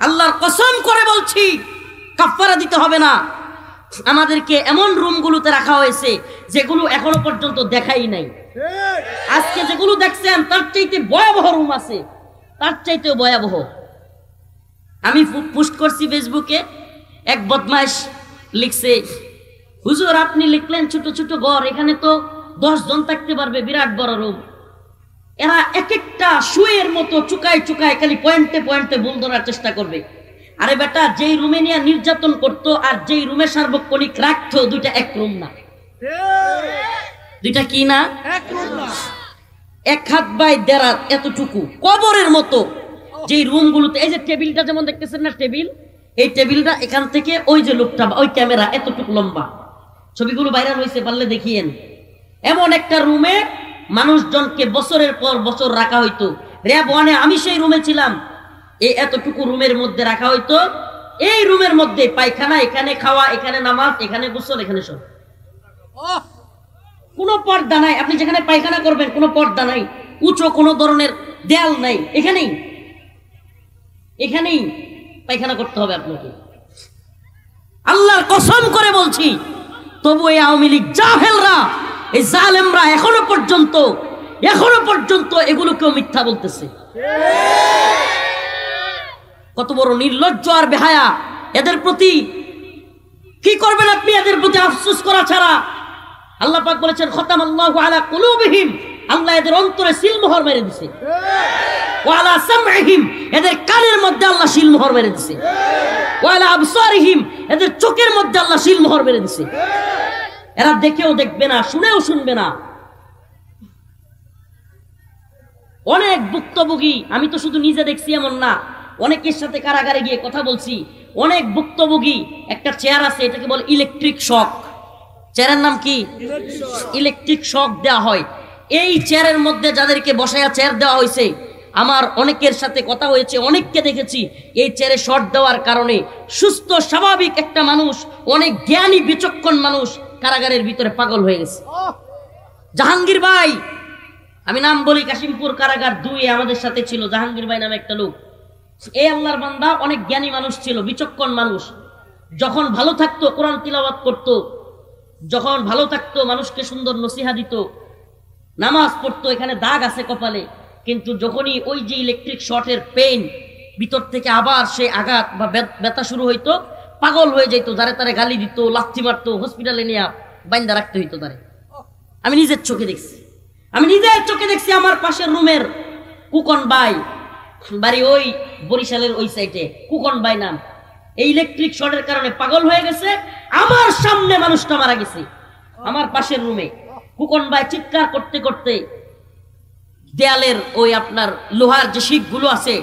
আল্লাহর কসম করে বলছি কাফারা দিতে হবে না। আমাদেরকে এমন রুমগুলোতে রাখা হয়েছে যেগুলো এখনো পর্যন্ত দেখাই নাই। আজকে যেগুলো দেখছেন তার চাইতে ভয়াবহ রুম আছে, তার চাইতেও ভয়াবহ। আমি পোস্ট করছি ফেসবুকে, এক বদমাইশ লিখছে, হুজুর আপনি লিখলেন ছোট ছোট ঘর, এখানে তো 10 জন থাকতে পারবে, বিরাট বড় রুম। এরা এক একটা শুয়ের মতো চুকায় চুকায় খালি পয়েন্টে পয়েন্টে ভুল ধরার চেষ্টা করবে। আরে বেটা, যেই রুমে নিয়ে নির্যাতন করতো আর যেই রুমে সার্বক্ষণিক রাখতো, দুইটা এক রুম না। দুইটা কি না? এক হাত বাই দেড় হাত এতটুকু কবরের মতো যেই রুমগুলোতে, এই যে টেবিলটা যেমন দেখতেছেন না, টেবিল, এই টেবিলটা এখান থেকে ওই যে লোকটা, ওই ক্যামেরা এতটুকু লম্বা, ছবিগুলো ভাইরাল হয়েছে, পারলে দেখিয়েন। এমন একটা রুমে মানুষজনকে বছরের পর বছর রাখা হইতো। র‍্যাব 1-এ আমি সেই রুমে ছিলাম। এই এতটুকু রুমের মধ্যে রাখা হইতো। এই রুমের মধ্যে পায়খানা, এখানে খাওয়া, এখানে নামাজ, এখানে গোসল, এখানে সব, কোনো পর্দা নাই। আপনি যেখানে পায়খানা করবেন কোনো পর্দা নাই, উঁচু কোনো ধরনের দেয়াল নাই, এখানেই এখানেই পায়খানা করতে হবে আপনাকে। আল্লাহর কসম করে বলছি, তবু এই আওয়ামী লীগ জাহেলরা, এই জালেমরা এখনো পর্যন্ত এগুলোকেও মিথ্যা বলতেছে। কত বড় নির্লজ্জ আর বেহায়া এদের প্রতি! কি করবেন আপনি এদের প্রতি আফসোস করা ছাড়া? আল্লাহ পাক বলেছেন, খতামাল্লাহু আলা কুলুবিহিম, আল্লাহ এদের অন্তরে সিলমোহর মেরে দিয়েছে। ওয়া আলা সামঈহিম, এদের কানের মধ্যে আল্লাহ সিলমোহর মেরে দিয়েছে। ওয়া আলা আবসারিহিম, এদের চোখের মধ্যে আল্লাহ সিলমোহর মেরে দিয়েছে। এরা দেখেও দেখবে না, শুনেও শুনবে না। অনেক ভুক্তভোগী, আমি তো শুধু নিজে দেখছি এমন না, অনেকের সাথে কারাগারে গিয়ে কথা বলছি। অনেক ভুক্তভোগী, একটা চেয়ার আছে, এটাকে বলে ইলেকট্রিক শক। চেয়ারের নাম কি? ইলেকট্রিক শক দেওয়া হয়। এই চেয়ারের মধ্যে যাদেরকে বসায়া চেয়ার দেওয়া হয়েছে, আমার অনেকের সাথে কথা হয়েছে, অনেককে দেখেছি এই চেয়ারে শর্ট দেওয়ার কারণে সুস্থ স্বাভাবিক একটা মানুষ, অনেক জ্ঞানী বিচক্ষণ মানুষ কারাগারের ভিতরে পাগল হয়ে গেছে। জাহাঙ্গীর ভাই, আমি নাম বলি, কাশিমপুর কারাগার 2-এ আমাদের সাথে ছিল জাহাঙ্গীর ভাই নামে একটা লোক। এই আল্লাহর বান্দা অনেক জ্ঞানী মানুষ ছিল, বিচক্ষণ মানুষ। যখন ভালো থাকতো কোরআন তিলাওয়াত করতো, যখন ভালো থাকতো মানুষকে সুন্দর নসিহা দিত, নামাজ পড়তো, এখানে দাগ আছে কপালে। কিন্তু যখনই ওই যে ইলেকট্রিক শর্টের পেইন, ভিতর থেকে আবার সে আঘাত বা ব্যথা শুরু হইতো, পাগল হয়ে যেত, যারে তারে গালি দিত, লাথি মারতো, হসপিটালে নিয়ে বাইন্দা রাখতে হইতো তারে। আমি নিজের চোখে দেখছি। আমার পাশের রুমের কুকন ভাই, বাড়ি ওই বরিশালের ওই সাইডে, কুকন ভাই নাম, এই ইলেকট্রিক শর্টের কারণে পাগল হয়ে গেছে। আমার সামনে মানুষটা মারা গেছে, আমার পাশের রুমে। কুকন ভাই চিৎকার করতে করতে দেয়ালের ওই আপনার লোহার যে শিকগুলো আছে,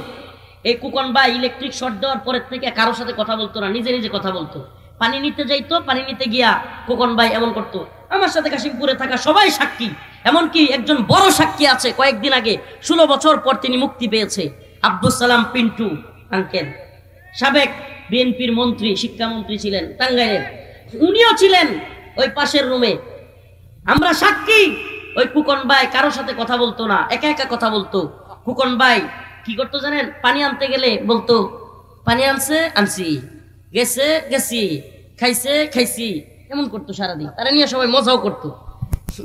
এই কুকন ভাই ইলেকট্রিক শর্ট দেওয়ার পরের থেকে কারোর সাথে কথা বলতো না, নিজে নিজে কথা বলতো। পানি নিতে যাইতো, পানি নিতে গিয়া কুকন ভাই এমন করতো। আমার সাথে কাশিমপুরে থাকা সবাই সাক্ষী, এমনকি একজন বড় সাক্ষী আছে, কয়েকদিন আগে 16 বছর পর তিনি মুক্তি পেয়েছে, আব্দুল সালাম পিন্টু আঙ্কেল, সাবেক বিএনপির মন্ত্রী, শিক্ষামন্ত্রী ছিলেন টাঙ্গাইলের। উনিও ছিলেন ওই পাশের রুমে। আমরা সাক্ষী। ওই কুকন ভাই কারোর সাথে কথা বলতো না, একা একা কথা বলতো। কুকন ভাই কি করতো জানেন? পানি আনতে গেলে বলতো, পানি আনছে আনছি, গেছে গেছি, খাইছে খাইছি, এমন করতো সারাদিন। তারা নিয়ে সবাই মজাও করতো,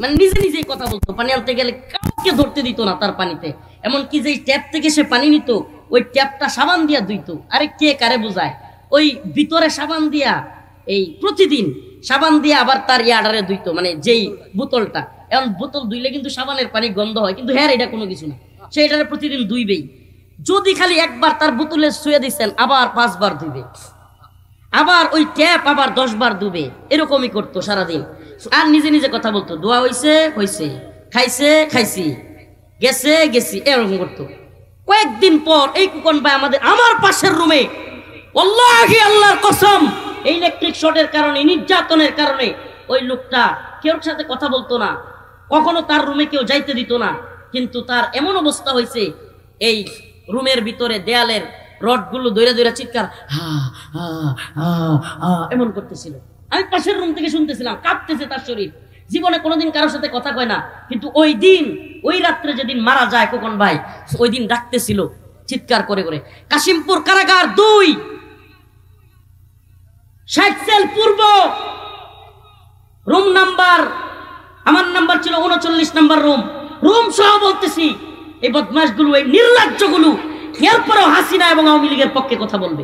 মানে নিজে নিজেই কথা বলতো। পানি আনতে গেলে কাউকে ধরতে দিত না তার পানিতে। এমনকি যেই ট্যাপ থেকে সে পানি নিত, ওই ট্যাপটা সাবান দিয়া ধুইতো। আরে কে কারে বোঝায়? ওই ভিতরে সাবান দিয়া, এই প্রতিদিন সাবান দিয়ে আবার তার ইয়াডারে ধুইতো, মানে যেই বোতলটা। এখন বোতল ধুইলে কিন্তু সাবানের পানি গন্ধ হয়, কিন্তু হ্যাঁ এটা কোনো কিছু না, সে এটারে প্রতিদিন ধুইবেই। যদি খালি একবার তার বোতলে শুয়ে দিচ্ছেন, আবার 5 বার ধুইবে, আবার ওই ট্যাপ আবার 10 বার ধুবে, এরকমই করতো সারাদিন। আর নিজে নিজে কথা বলতো, দোয়া হইছে হইছে, খাইছে খাইছি, গেছে গেছি, এরকম করতো। কয়েকদিন পর এই কুকন ভাই আমার পাশের রুমে, ওয়াল্লাহি আল্লাহর কসম, এই ইলেকট্রিক শর্টের কারণে, নির্যাতনের কারণে ওই লোকটা কেউ সাথে কথা বলতো না, কখনো তার রুমে কেউ যাইতে দিত না। কিন্তু তার এমন অবস্থা হয়েছে, এই রুমের ভিতরে দেয়ালের রডগুলো ধরে ধরে চিৎকার হা হা হা হা এমন করতেছিল। আমি পাশের রুম থেকে শুনতেছিলাম, কাঁপতেছে তার শরীর। জীবনে কোনোদিন কারোর সাথে কথা কয় না, কিন্তু ওই দিন, ওই রাত্রে যেদিন মারা যায় খোকন ভাই, ওই দিন ডাকতেছিল চিৎকার করে করে। কাশিমপুর কারাগার 2 39 নম্বর রুম সহ বলতেছি, এই বদমাশগুলো, এই নির্লজ্জগুলো এরপরেও হাসিনা এবং আওয়ামী লীগের পক্ষে কথা বলবে,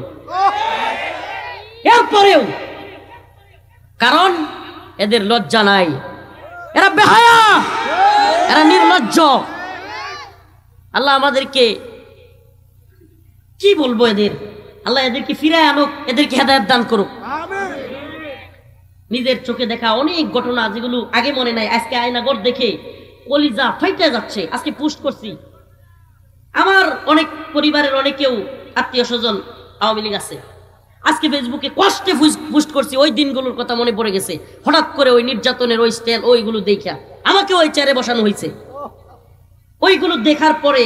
এরপরেও। কারণ এদের লজ্জা নাই, এরা বেহায়া, এরা নির্লজ্জ। আল্লাহ আমাদেরকে কি বলবো, আল্লাহ এদেরকে ফিরায় আনুক, এদেরকে হেদায়েত দান করুক। নিজের চোখে দেখা অনেক ঘটনা যেগুলো আগে মনে নাই, আজকে আয়নাগর দেখে কলিজা ফাইটে যাচ্ছে। আজকে পোস্ট করছি, আমার অনেক পরিবারের অনেকেও আত্মীয় স্বজন আওয়ামী লীগ আছে, আজকে ফেসবুকে কষ্টে পোস্ট করছি। ওই দিনগুলোর কথা মনে পড়ে গেছে, হঠাৎ করে ওই নির্যাতনের ওই স্টাইল ওইগুলো দেখা আমাকে ওই চেয়ারে বসানো হয়েছে। ওইগুলো দেখার পরে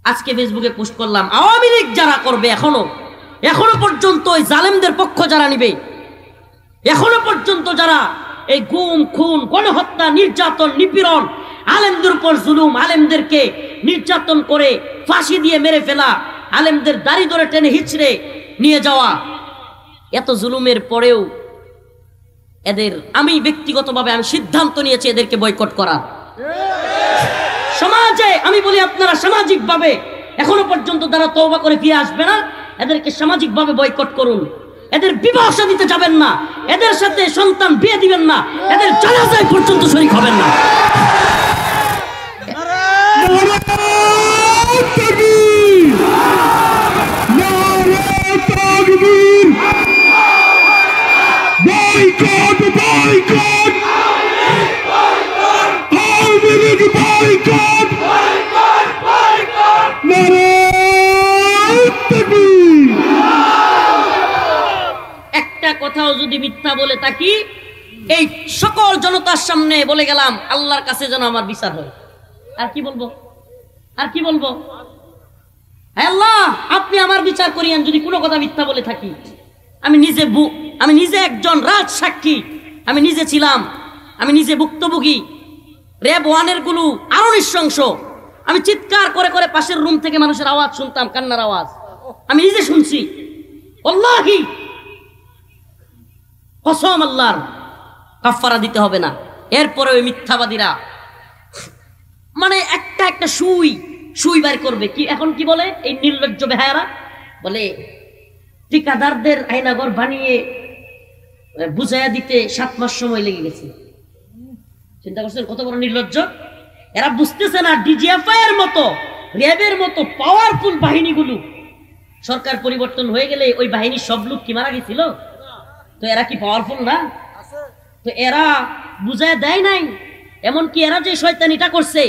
আজকে ফেসবুকে পোস্ট করলাম, আওয়ামী লীগ যারা করবে, এখনো পর্যন্ত ওই জালেমদের পক্ষ যারা নিবে, এখনো পর্যন্ত যারা এই গুম খুন গণহত্যা নির্যাতন নিপীড়ন আলেমদের উপর জুলুম, আলেমদেরকে নির্যাতন করে ফাঁসি দিয়ে মেরে ফেলা, আলেমদের দাড়ি ধরে টেনে হিচড়ে নিয়ে যাওয়া, এত জুলুমের পরেও এদের আমি ব্যক্তিগতভাবে আমি সিদ্ধান্ত নিয়েছি এদেরকে বয়কট করা। সমাজে আমি বলি আপনারা সামাজিকভাবে এখনো পর্যন্ত যারা তওবা করে ফিরে আসবে না, এদেরকে সামাজিকভাবে বয়কট করুন। এদের বিবাহ দিতে যাবেন না, এদের সাথে সন্তান বিয়ে দিবেন না, এদের জানাজায় পর্যন্ত শরীক হবেন না। একটা কথাও যদি মিথ্যা বলে থাকি, এই সকল জনতার সামনে বলে গেলাম, আল্লাহর কাছে যেন আমার বিচার হয়। আর কি বলবো, আর কি বলবো? আল্লাহ আপনি আমার বিচার করিয়েন যদি কোনো কথা মিথ্যা বলে থাকি। আমি নিজে একজন রাজ সাক্ষী, আমি নিজে ছিলাম, আমি নিজে ভুক্তভোগী। র্যাব 1-এর গুলো আরো নৃশংস। আমি চিৎকার করে করে পাশের রুম থেকে মানুষের আওয়াজ শুনতাম, কান্নার আওয়াজ, আমি নিজে শুনছি। আল্লাহি কসম, আল্লাহর কাফারা দিতে হবে না। এরপরে ওই মিথ্যাবাদীরা মানে একটা সুই বার করবে। কি এখন কি বলে এই নির্লজ্জ বেহায়ারা? বলে ঠিকাদারদের আয়নাঘর বানিয়ে বুঝাইয়া দিতে 7 মাস সময় লেগে গেছে। চিন্তা করছেন কত বড় নির্লজ্জ? এরা বুঝতেছে না ডিজিএফআই এর মতো, র্যাবের মতো পাওয়ারফুল বাহিনীগুলো সরকার পরিবর্তন হয়ে গেলে ওই বাহিনীর সব লোক কি মারা গেছিল? তো এরা কি পাওয়ারফুল না? তো এরা বুঝায় দেয় নাই। এমনকি এরা যে শয়তানিটা করছে,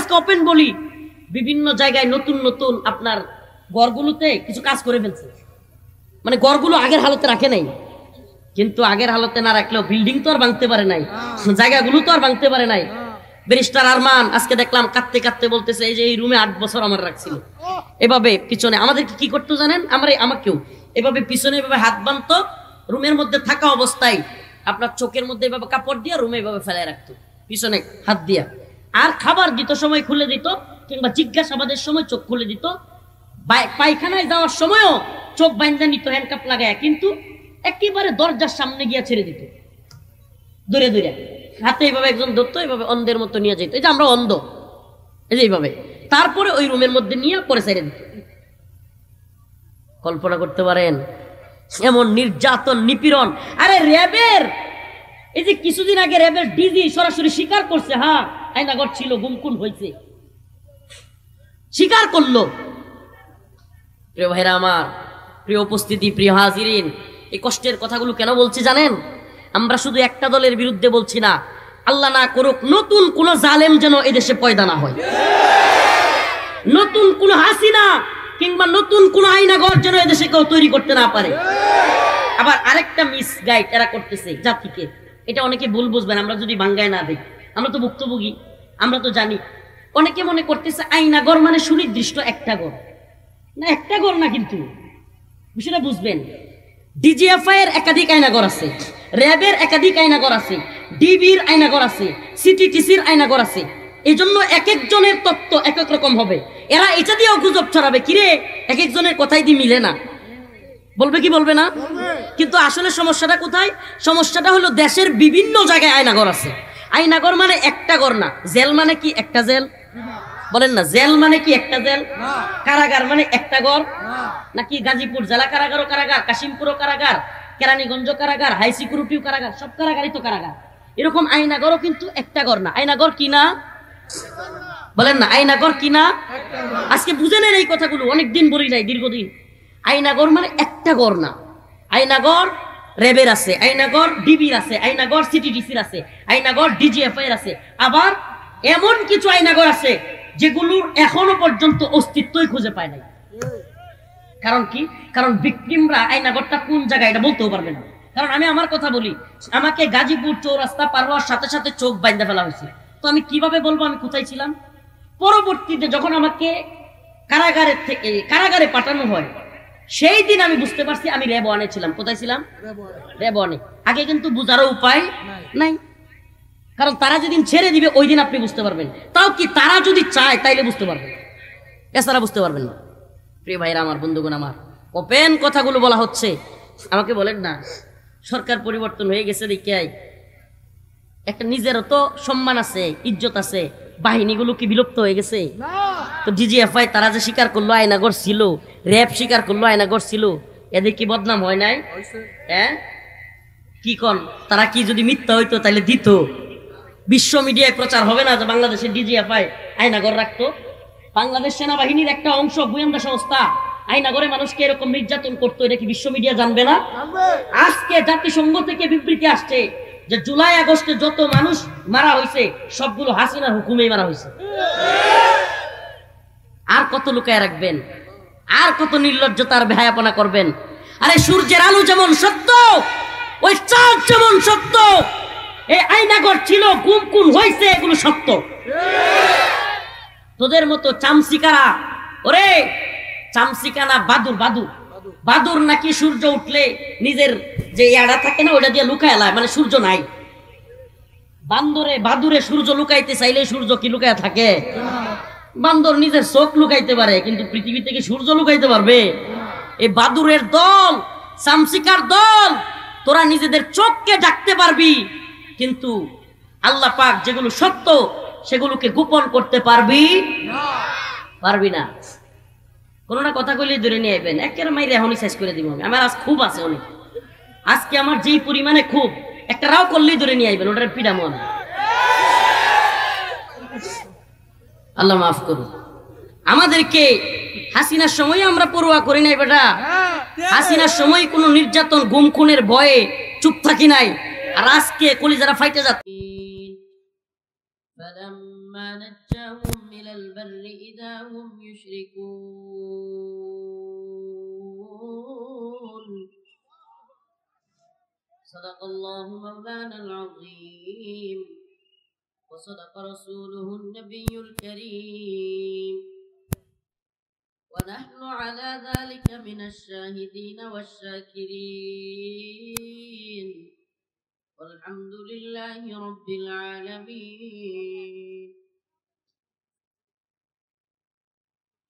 আজকে ওপেন বলি, বিভিন্ন জায়গায় নতুন নতুন আপনার ঘরগুলোতে কিছু কাজ করে ফেলছে। মানে ঘরগুলো আগের হালতে রাখে নাই, কিন্তু আগের হালতে না রাখলেও বিল্ডিং তো আর ভাঙতে পারে নাই, জায়গাগুলো তো আর ভাঙতে পারে নাই। ব্যারিস্টার আরমান আজকে দেখলাম কাঁদতে কাঁদতে বলতেছে, এই যে এই রুমে 8 বছর আমার রাখছিল। এভাবে পিছনে আমাদেরকে কি করতো জানেন? আমাকেও এভাবে পিছনে এভাবে হাত বাঁধতো, রুমের মধ্যে থাকা অবস্থায় আপনার চোখের মধ্যে এভাবে কাপড় দিয়ে রুমে এভাবে ফেলায় রাখতো, পিছনে হাত দিয়া। আর খাবার দিত সময় খুলে দিত, কিংবা জিজ্ঞাসাবাদের সময় চোখ খুলে দিত। পায়খানায় যাওয়ার সময়ও চোখ বাইন্ধা নিত হ্যান্ডকাপ লাগায়, কিন্তু একেবারে দরজার সামনে গিয়া ছেড়ে দিত, দূরে দূরে হাতে এইভাবে একজন ধরতো, এইভাবে অন্ধের মতো নিয়ে যেত। এই যে আমরা অন্ধ, এই যে এইভাবে, তারপরে ওই রুমের মধ্যে নিয়ে পরে ছেড়ে দিত। কল্পনা করতে পারেন এমন নির্যাতন নিপীড়ন? আরে র্যাবের এই যে কিছুদিন আগে র্যাবের ডিজি সরাসরি স্বীকার করছে, হ্যাঁ আয়নাঘর ছিল, গুমকুন হয়েছে, স্বীকার করলো। প্রিয় ভাইরা আমার, প্রিয় উপস্থিতি, প্রিয় হাজিরিন, এই কষ্টের কথাগুলো কেন বলছি জানেন? আমরা শুধু একটা দলের বিরুদ্ধে বলছি না, আল্লাহ না করুক নতুন কোন জালেম যেন এদেশে পয়দা না হয়, নতুন কোন হাসিনা কিংবা নতুন কোন আয়নাঘর যেন এদেশে কেউ তৈরি করতে না পারে। আবার আরেকটা মিসগাইড এরা করতেছে জাতিকে, এটা অনেকে ভুল বুঝবেন আমরা যদি বাঙ্গায় না দিই। আমরা তো ভুক্তভোগী, আমরা তো জানি। অনেকে মনে করতেছে আয়নাঘর মানে সুনির্দিষ্ট একটা ঘর, না একটা ঘর না, কিন্তু বিষয়টা বুঝবেন। ডিজিএফআই এর একাধিক আয়নাঘর আছে, র্যাবের একাধিক আয়নাঘর আছে, ডিবির আয়নাঘর আছে, সিটিটিসির আয়নাঘর আছে। এই জন্য এক একজনের তত্ত্ব এক এক রকম হবে। এরা এটা দিয়েও গুজব ছড়াবে, কিরে এক একজনের কথাই দিয়ে মিলে না। বলবে কি বলবে না? কিন্তু আসলে সমস্যাটা কোথায়? সমস্যাটা হলো দেশের বিভিন্ন জায়গায় আয়নাঘর আছে। আয়নাঘর মানে একটা ঘর না। জেল মানে কি একটা জেল? বলেন না, জেল মানে কি একটা জেল? কারাগার মানে একটা ঘর নাকি? গাজীপুর জেলা কারাগারও কারাগার, কাশিমপুরও কারাগার, কেরানীগঞ্জ কারাগার, হাই সিকিউরিটিও কারাগার, সব কারাগারই তো কারাগার। এরকম আয়নাঘরও কিন্তু একটা ঘর না। আয়নাঘর কি না? বলেন না, আয়নাঘর কি না? আজকে বুঝে নেন এই কথাগুলো, অনেকদিন বলি নাই, দীর্ঘদিন। আয়নাঘর মানে একটা ঘর না। আয়নাঘর র্যাবের আছে, আয়নাঘর ডিবির আছে, আয়নাঘর সিটিডিসির আছে, আয়নাঘর ডিজিএফআই এর আছে। আবার এমন কিছু আয়নাঘর আছে যেগুলোর এখনো পর্যন্ত অস্তিত্বই খুঁজে পায় নাই। কারণ কি? কারণ ভিকটিমরা আয়নাঘরটা কোন জায়গায় এটা বলতেও পারবে না। কারণ আমি আমার কথা বলি, আমাকে গাজীপুর চৌরাস্তা পার হওয়ার সাথে সাথে চোখ বাইন্ধা ফেলা হয়েছে, তো আমি কিভাবে বলবো আমি কোথায় ছিলাম? পরবর্তীতে যখন আমাকে কারাগারে পাঠানো হয়, সেই দিন আমি বুঝতে পারছি আমি র্যাব ওয়ানে ছিলাম। কোথায় ছিলাম? র্যাব ওয়ানে। আগে কিন্তু বুঝারও উপায় নাই, কারণ তারা যেদিন ছেড়ে দিবে ওই দিন আপনি বুঝতে পারবেন। তাও কি তারা যদি চায় তাইলে বুঝতে পারবেন, এছাড়া বুঝতে পারবেন না। প্রিয় ভাইরা আমার, বন্ধুগণ আমার, ওপেন কথাগুলো বলা হচ্ছে। আমাকে বলেন না, সরকার পরিবর্তন হয়ে গেছে দেখে একটা নিজেরও তো সম্মান আছে, ইজ্জত আছে, বাহিনীগুলো কি বিলুপ্ত হয়ে গেছে? তো ডিজিএফআই তারা যে স্বীকার করলো আয়নাঘর ছিল, র্যাব স্বীকার করলো আয়নাঘর ছিল, এদের কি বদনাম হয় নাই? হ্যাঁ, কি কন? তারা কি যদি মিথ্যা হইতো তাহলে দিত? বিশ্ব মিডিয়ায় প্রচার হবে না যে বাংলাদেশের ডিজিএফআই আয়নাঘর রাখতো? বাংলাদেশ সেনাবাহিনীর একটা অংশ, গোয়েন্দা সংস্থা, আয়নাঘরে মানুষকে এরকম নির্যাতন করতো, এটা কি বিশ্ব মিডিয়া জানবে না? আজকে জাতিসংঘ থেকে বিবৃতি আসছে যে জুলাই আগস্টে যত মানুষ মারা হয়েছে সবগুলো হাসিনার হুকুমেই মারা হয়েছে। আর কত লুকায় রাখবেন? আর কত নির্লজ্জতার বেহায়াপনা করবেন? আরে সূর্যের আলো যেমন সত্য, ওই চাঁদ যেমন সত্য। এই আয়নাঘর ছিল, গুম খুন হয়েছে, এগুলো সত্য। তোদের মতো চামচিকারা, ওরে চামচিকানা, বাদুর বাদুর বাদুর নাকি সূর্য উঠলে নিজের যে ইয়াড়া থাকে না ওটা দিয়ে লুকায় লায়, মানে সূর্য নাই। বাদুরে সূর্য লুকাইতে চাইলে সূর্য কি লুকায় থাকে? বান্দর নিজের চোখ লুকাইতে পারে, কিন্তু পৃথিবী থেকে সূর্য লুকাইতে পারবে? এই বাদুরের দল, চামচিকার দল, তোরা নিজেদের চোখকে ডাকতে পারবি, কিন্তু আল্লাহ পাক যেগুলো সত্য সেগুলোকে গোপন করতে পারবি না। কোনো না কথা কইলে ধরে নিয়ে আইবেন, একের মাইরে এখনই শেষ করে দিব। আমার আজ খুব আছে অনেক, আজকে আমার যেই পরিমাণে খুব, একটা রাও করলেই ধরে নিয়ে আইবেন, ওটার পিডা মন। আল্লাহ মাফ করুন আমাদেরকে। হাসিনার সময় আমরা পরোয়া করি নাই বেটা। হাসিনার সময় কোনো নির্যাতন, গুম খুনের ভয়ে চুপ থাকি নাই। আর আজকে কলিজারা ফাইটে যাচ্ছে। فلما نجاهم إلى البر إذا هم يشركون صدق الله مولانا العظيم وصدق رسوله النبي الكريم ونحن على ذلك من الشاهدين والشاكرين والحمد لله رب العالمين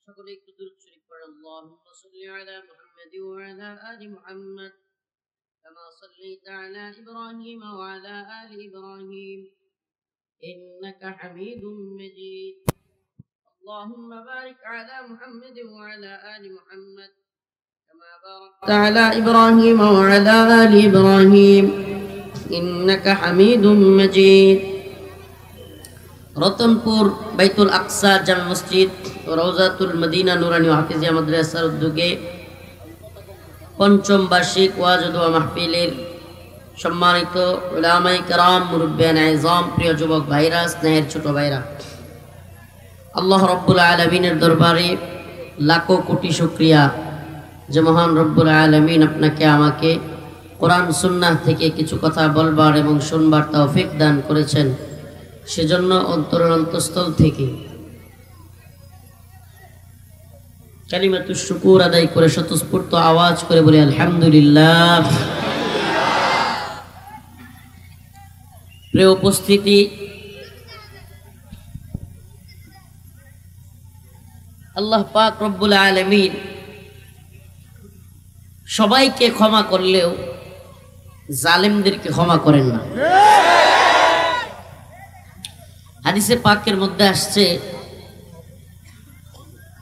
সকলে একটু দরুদ শরীফ পড়ুন। اللهم صل على محمد وعلى آل محمد كما صليت على إبراهيم وعلى آل إبراهيم إنك حميد مجيد اللهم بارك على محمد وعلى آل محمد كما باركت على إبراهيم وعلى آل إبراهيم إنك حميد مجيد রতনপুর বাইতুল আকসা জামে মসজিদ ও রওজাতুল মদিনা নুরানি হাফিজিয়া মাদ্রাসার উদ্যোগে পঞ্চম বার্ষিক ওয়াজ ও দোয়া মাহফিলের সম্মানিত উলামায়ে কেরাম, মুরব্বিয়ানে আযম, প্রিয় যুবক ভাইরা, স্নেহের ছোট ভাইরা, আল্লাহ রব্বুল আলামিনের দরবারে লাখো কোটি শুকরিয়া যে মহান রব্বুল আলামিন আপনাকে আমাকে কোরআন সুন্নাহ থেকে কিছু কথা বলবার এবং শুনবার তৌফিক দান করেছেন। সেজন্য অন্তরের অন্তঃস্থল থেকে কালিমাতুশ শুকুর আদায় করে স্বতঃস্ফূর্ত আওয়াজ করে বলি আলহামদুলিল্লাহ। প্রিয় উপস্থিতি, আল্লাহ পাক রব্বুল আলামিন সবাইকে ক্ষমা করলেও জালেমদেরকে ক্ষমা করেন না। হাদিসে পাকের মধ্যে আসছে,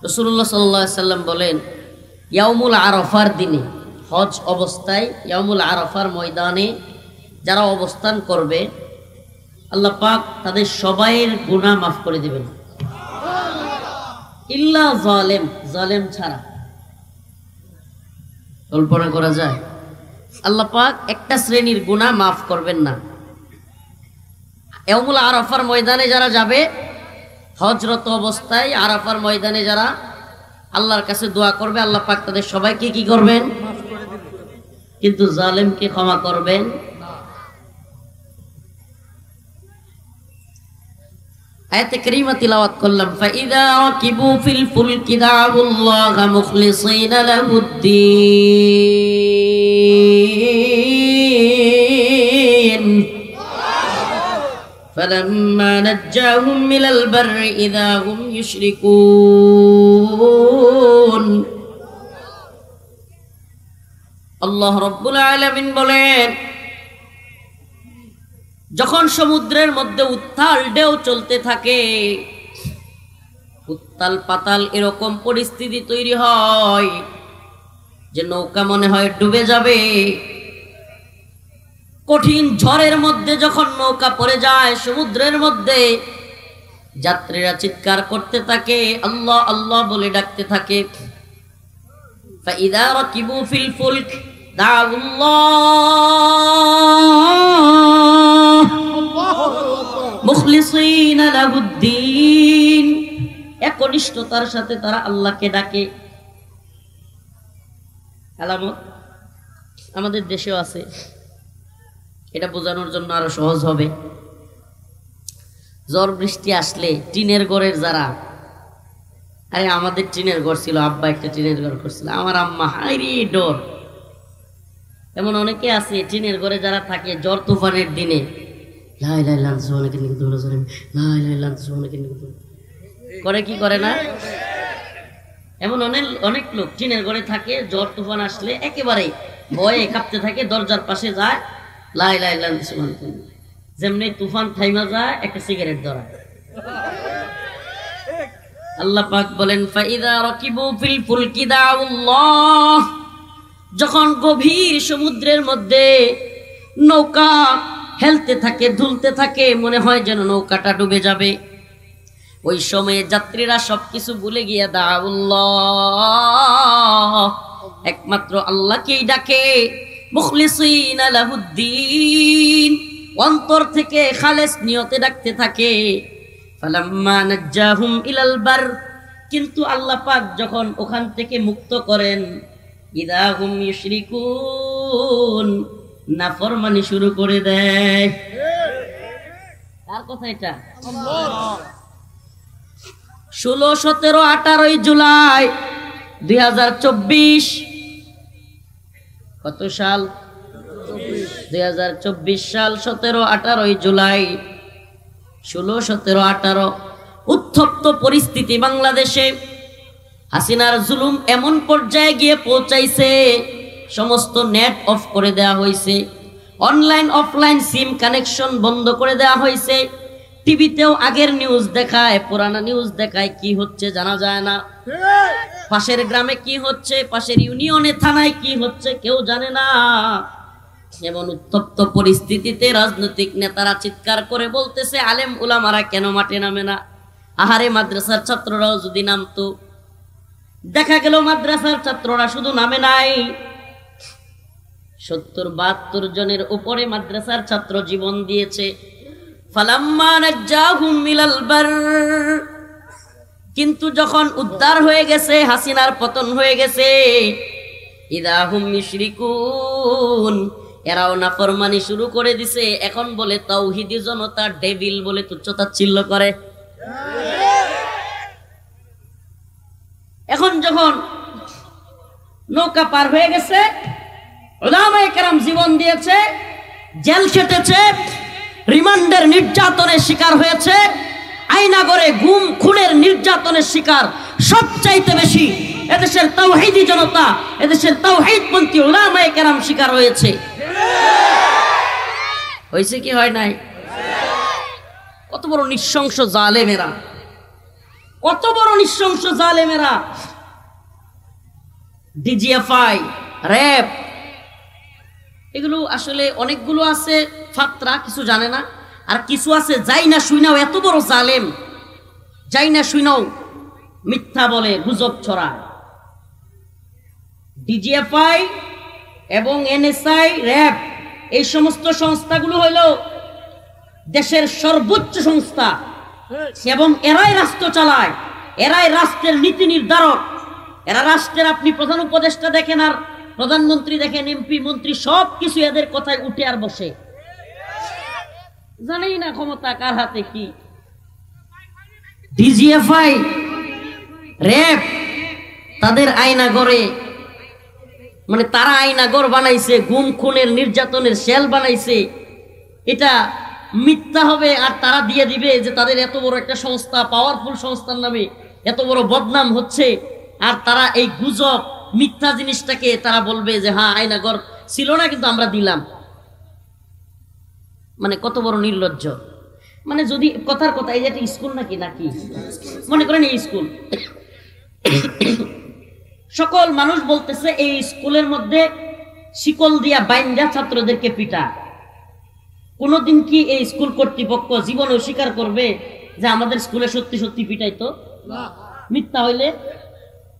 রাসূলুল্লাহ সাল্লাল্লাহু আলাইহি সাল্লাম বলেন, ইয়াউমুল আরাফার দিনে, হজ অবস্থায় ইয়াউমুল আরাফার ময়দানে যারা অবস্থান করবে, আল্লাহ পাক তাদের সবাইয়ের গুনাহ মাফ করে দেবেন, ইল্লা জালেম, জালেম ছাড়া। কল্পনা করা যায়? আল্লাহ পাক একটা শ্রেণীর গুনাহ মাফ করবেন না। ইয়াউমুল আরাফার ময়দানে যারা যাবে, হজরত অবস্থায় আরাফার ময়দানে যারা আল্লাহর কাছে দোয়া করবে, আল্লাহ পাক তাদের সবাইকে কি করবেন? কিন্তু জালেমকে ক্ষমা করবেন। আয়াতে কারীমা তিলাওয়াত করলাম, ফাইযা রাকিবু ফিল ফুলকি দাউল্লাহা মুখলিসিনা লাহুদ্দীন ফালাম্মা নাজ্জাহুম মিনাল বাররি ইযা হুম ইউশরিকুন। আল্লাহ রাব্বুল আলামিন বলেন, যখন সমুদ্রের মধ্যে উত্তাল ঢেউ চলতে থাকে, উত্তাল পাতাল এরকম পরিস্থিতি তৈরি হয় যে নৌকা মনে হয় ডুবে যাবে। কঠিন ঝড়ের মধ্যে যখন নৌকা পড়ে যায় সমুদ্রের মধ্যে, যাত্রীরা চিৎকার করতে থাকে, আল্লাহ আল্লাহ বলে ডাকতে থাকে। ফাইযা রাকিবু ফিল ফুলক দাউল্লাহ মুখলিসিনা লাহুদ্দীন, একনিষ্ঠতার সাথে তারা আল্লাহকে ডাকে। আলামত আমাদের দেশেও আছে, এটা বোঝানোর জন্য আরো সহজ হবে। ঝড় বৃষ্টি আসলে টিনের ঘরের যারা, আরে আমাদের টিনের ঘর ছিল, আব্বা একটা টিনের ঘর করছিল, আমার আম্মা হাইরি ডর। এমন অনেকে আছে টিনের ঘরে যারা থাকে, ঝড় তুফানের দিনে করে, কি করে না? এমন অনেক লোক টিনের ঘরে থাকে, ঝড় তুফান আসলে একেবারে ভয়ে কাঁপতে থাকে, দরজার পাশে যায় লা ইলাহা ইল্লাল্লাহ সুবহানাল্লাহ, যেমনি তুফান থাইমা যায় একটা সিগারেট ধরায়। আল্লাহ পাক বলেন, ফাইযা রাকিবু ফিল ফুলকি দাউল্লাহ, যখন গভীর সমুদ্রের মধ্যে নৌকা হেলতে থাকে, দুলতে থাকে, মনে হয় যেন নৌকাটা ডুবে যাবে, ওই সময়ে যাত্রীরা সবকিছু ভুলে গিয়ে দাউল্লাহ, একমাত্র আল্লাহকেই ডাকে, মুখলিসিনা লাহুদ্দীন, অন্তর থেকে খালেস নিয়তে ডাকতে থাকে। ফালাম্মা নাজ্জাহুম ইলাল বার, কিন্তু আল্লাহ পাক যখন ওখান থেকে মুক্ত করেন, ইযা হুম ইউশরিকুন, নাফরমানি শুরু করে দেয়। কার কথা এটা? আল্লাহ। 16, 17, 18 জুলাই 2024, কত সাল? 2024 সাল 17, 18 জুলাই, 16, 17, 18 উত্তপ্ত পরিস্থিতি বাংলাদেশে। হাসিনার জুলুম এমন পর্যায়ে গিয়ে পৌঁছাইছে, সমস্ত নেট অফ করে দেওয়া হয়েছে, অনলাইন অফলাইন সিম কানেকশন বন্ধ করে দেওয়া হয়েছে, টিভিতেও আগের নিউজ দেখায়, পুরানা নিউজ দেখায়, কি হচ্ছে জানা যায় না, পাশের গ্রামে কি হচ্ছে, পাশের ইউনিয়নে থানায় কি হচ্ছে কেউ জানে না। এমন উত্তপ্ত পরিস্থিতিতে রাজনৈতিক নেতারা চিৎকার করে বলতেছে, আলেম উলামারা কেন মাঠে নামে না? আহারে, মাদ্রাসার ছাত্ররাও যদি নামতো। দেখা গেল মাদ্রাসার ছাত্ররা শুধু নামে নাই, 70-72 জনের উপরে মাদ্রাসার ছাত্র জীবন দিয়েছে। ফালাম্মা নাজ্জাহুম মিনাল বার, কিন্তু যখন উদ্ধার হয়ে গেছে, হাসিনার পতন হয়ে গেছে, ইযা হুম ইউশরিকুন, এরাও নাফরমানি শুরু করে দিছে। এখন বলে তাওহীদি জনতা ডেভিল বলে তুচ্ছতাচ্ছিল্য করে। এখন যখন নৌকা পার হয়ে গেছে, উলামায়ে কেরাম জীবন দিয়েছে, জেল খেটেছে, রিমান্ডের নির্যাতনের শিকার হয়েছে, আয়নাগরে গুম খুনের নির্যাতনের শিকার সবচাইতে বেশি এদেশের তাওহীদি জনতা, এদেশের তাওহীদপন্থী উলামায়ে কেরাম শিকার হয়েছে। হয়েছে কি হয় নাই? কত বড় নৃশংস জালেমেরা, কত বড় নৃশংস জালেমেরা। ডিজিএফআই, র‍্যাব, এগুলো আসলে অনেকগুলো আছে ফাত্রা, কিছু জানে না, আর কিছু আছে যাই না শুইনাও এত বড় জালেম, যাই না শুইনাও মিথ্যা বলে, গুজব ছড়ায়। ডিজিএফআই এবং এনএসআই, র‍্যাব, এই সমস্ত সংস্থাগুলো হইল দেশের সর্বোচ্চ সংস্থা এবং এরাই রাষ্ট্র চালায়, এরাই রাষ্ট্রের নীতি নির্ধারক। এরা রাষ্ট্রের, আপনি প্রধান উপদেষ্টা দেখেন আর প্রধানমন্ত্রী দেখেন, এমপি মন্ত্রী সব কিছু এদের কথায় উঠে আর বসে, জানেই না ক্ষমতা কার হাতে কি। ডিজিএফআই, র‍্যাব তাদের আয়নাগরে, মানে তারা আয়নাগর বানাইছে, গুম খুনের নির্যাতনের সেল বানাইছে। এটা মিথ্যা হবে আর তারা দিয়ে দিবে যে তাদের এত বড় একটা সংস্থা, পাওয়ারফুল সংস্থার নামে এত বড় বদনাম হচ্ছে, আর তারা এই গুজব মিথ্যা জিনিসটাকে তারা বলবে যে হ্যাঁ আয়নাগর ছিল না কিন্তু আমরা দিলাম। মানে কত বড় নির্লজ্জ। মানে যদি কথার কথা, এই যে একটা স্কুল নাকি নাকি মনে করেন এই স্কুল, সকল মানুষ বলতেছে এই স্কুলের মধ্যে শিকল দিয়া বাইন্দা ছাত্রদেরকে পিটা। কোনদিন কি এই স্কুল কর্তৃপক্ষ জীবনে স্বীকার করবে যে আমাদের স্কুলে সত্যি সত্যি পিটাইতো? মিথ্যা হইলে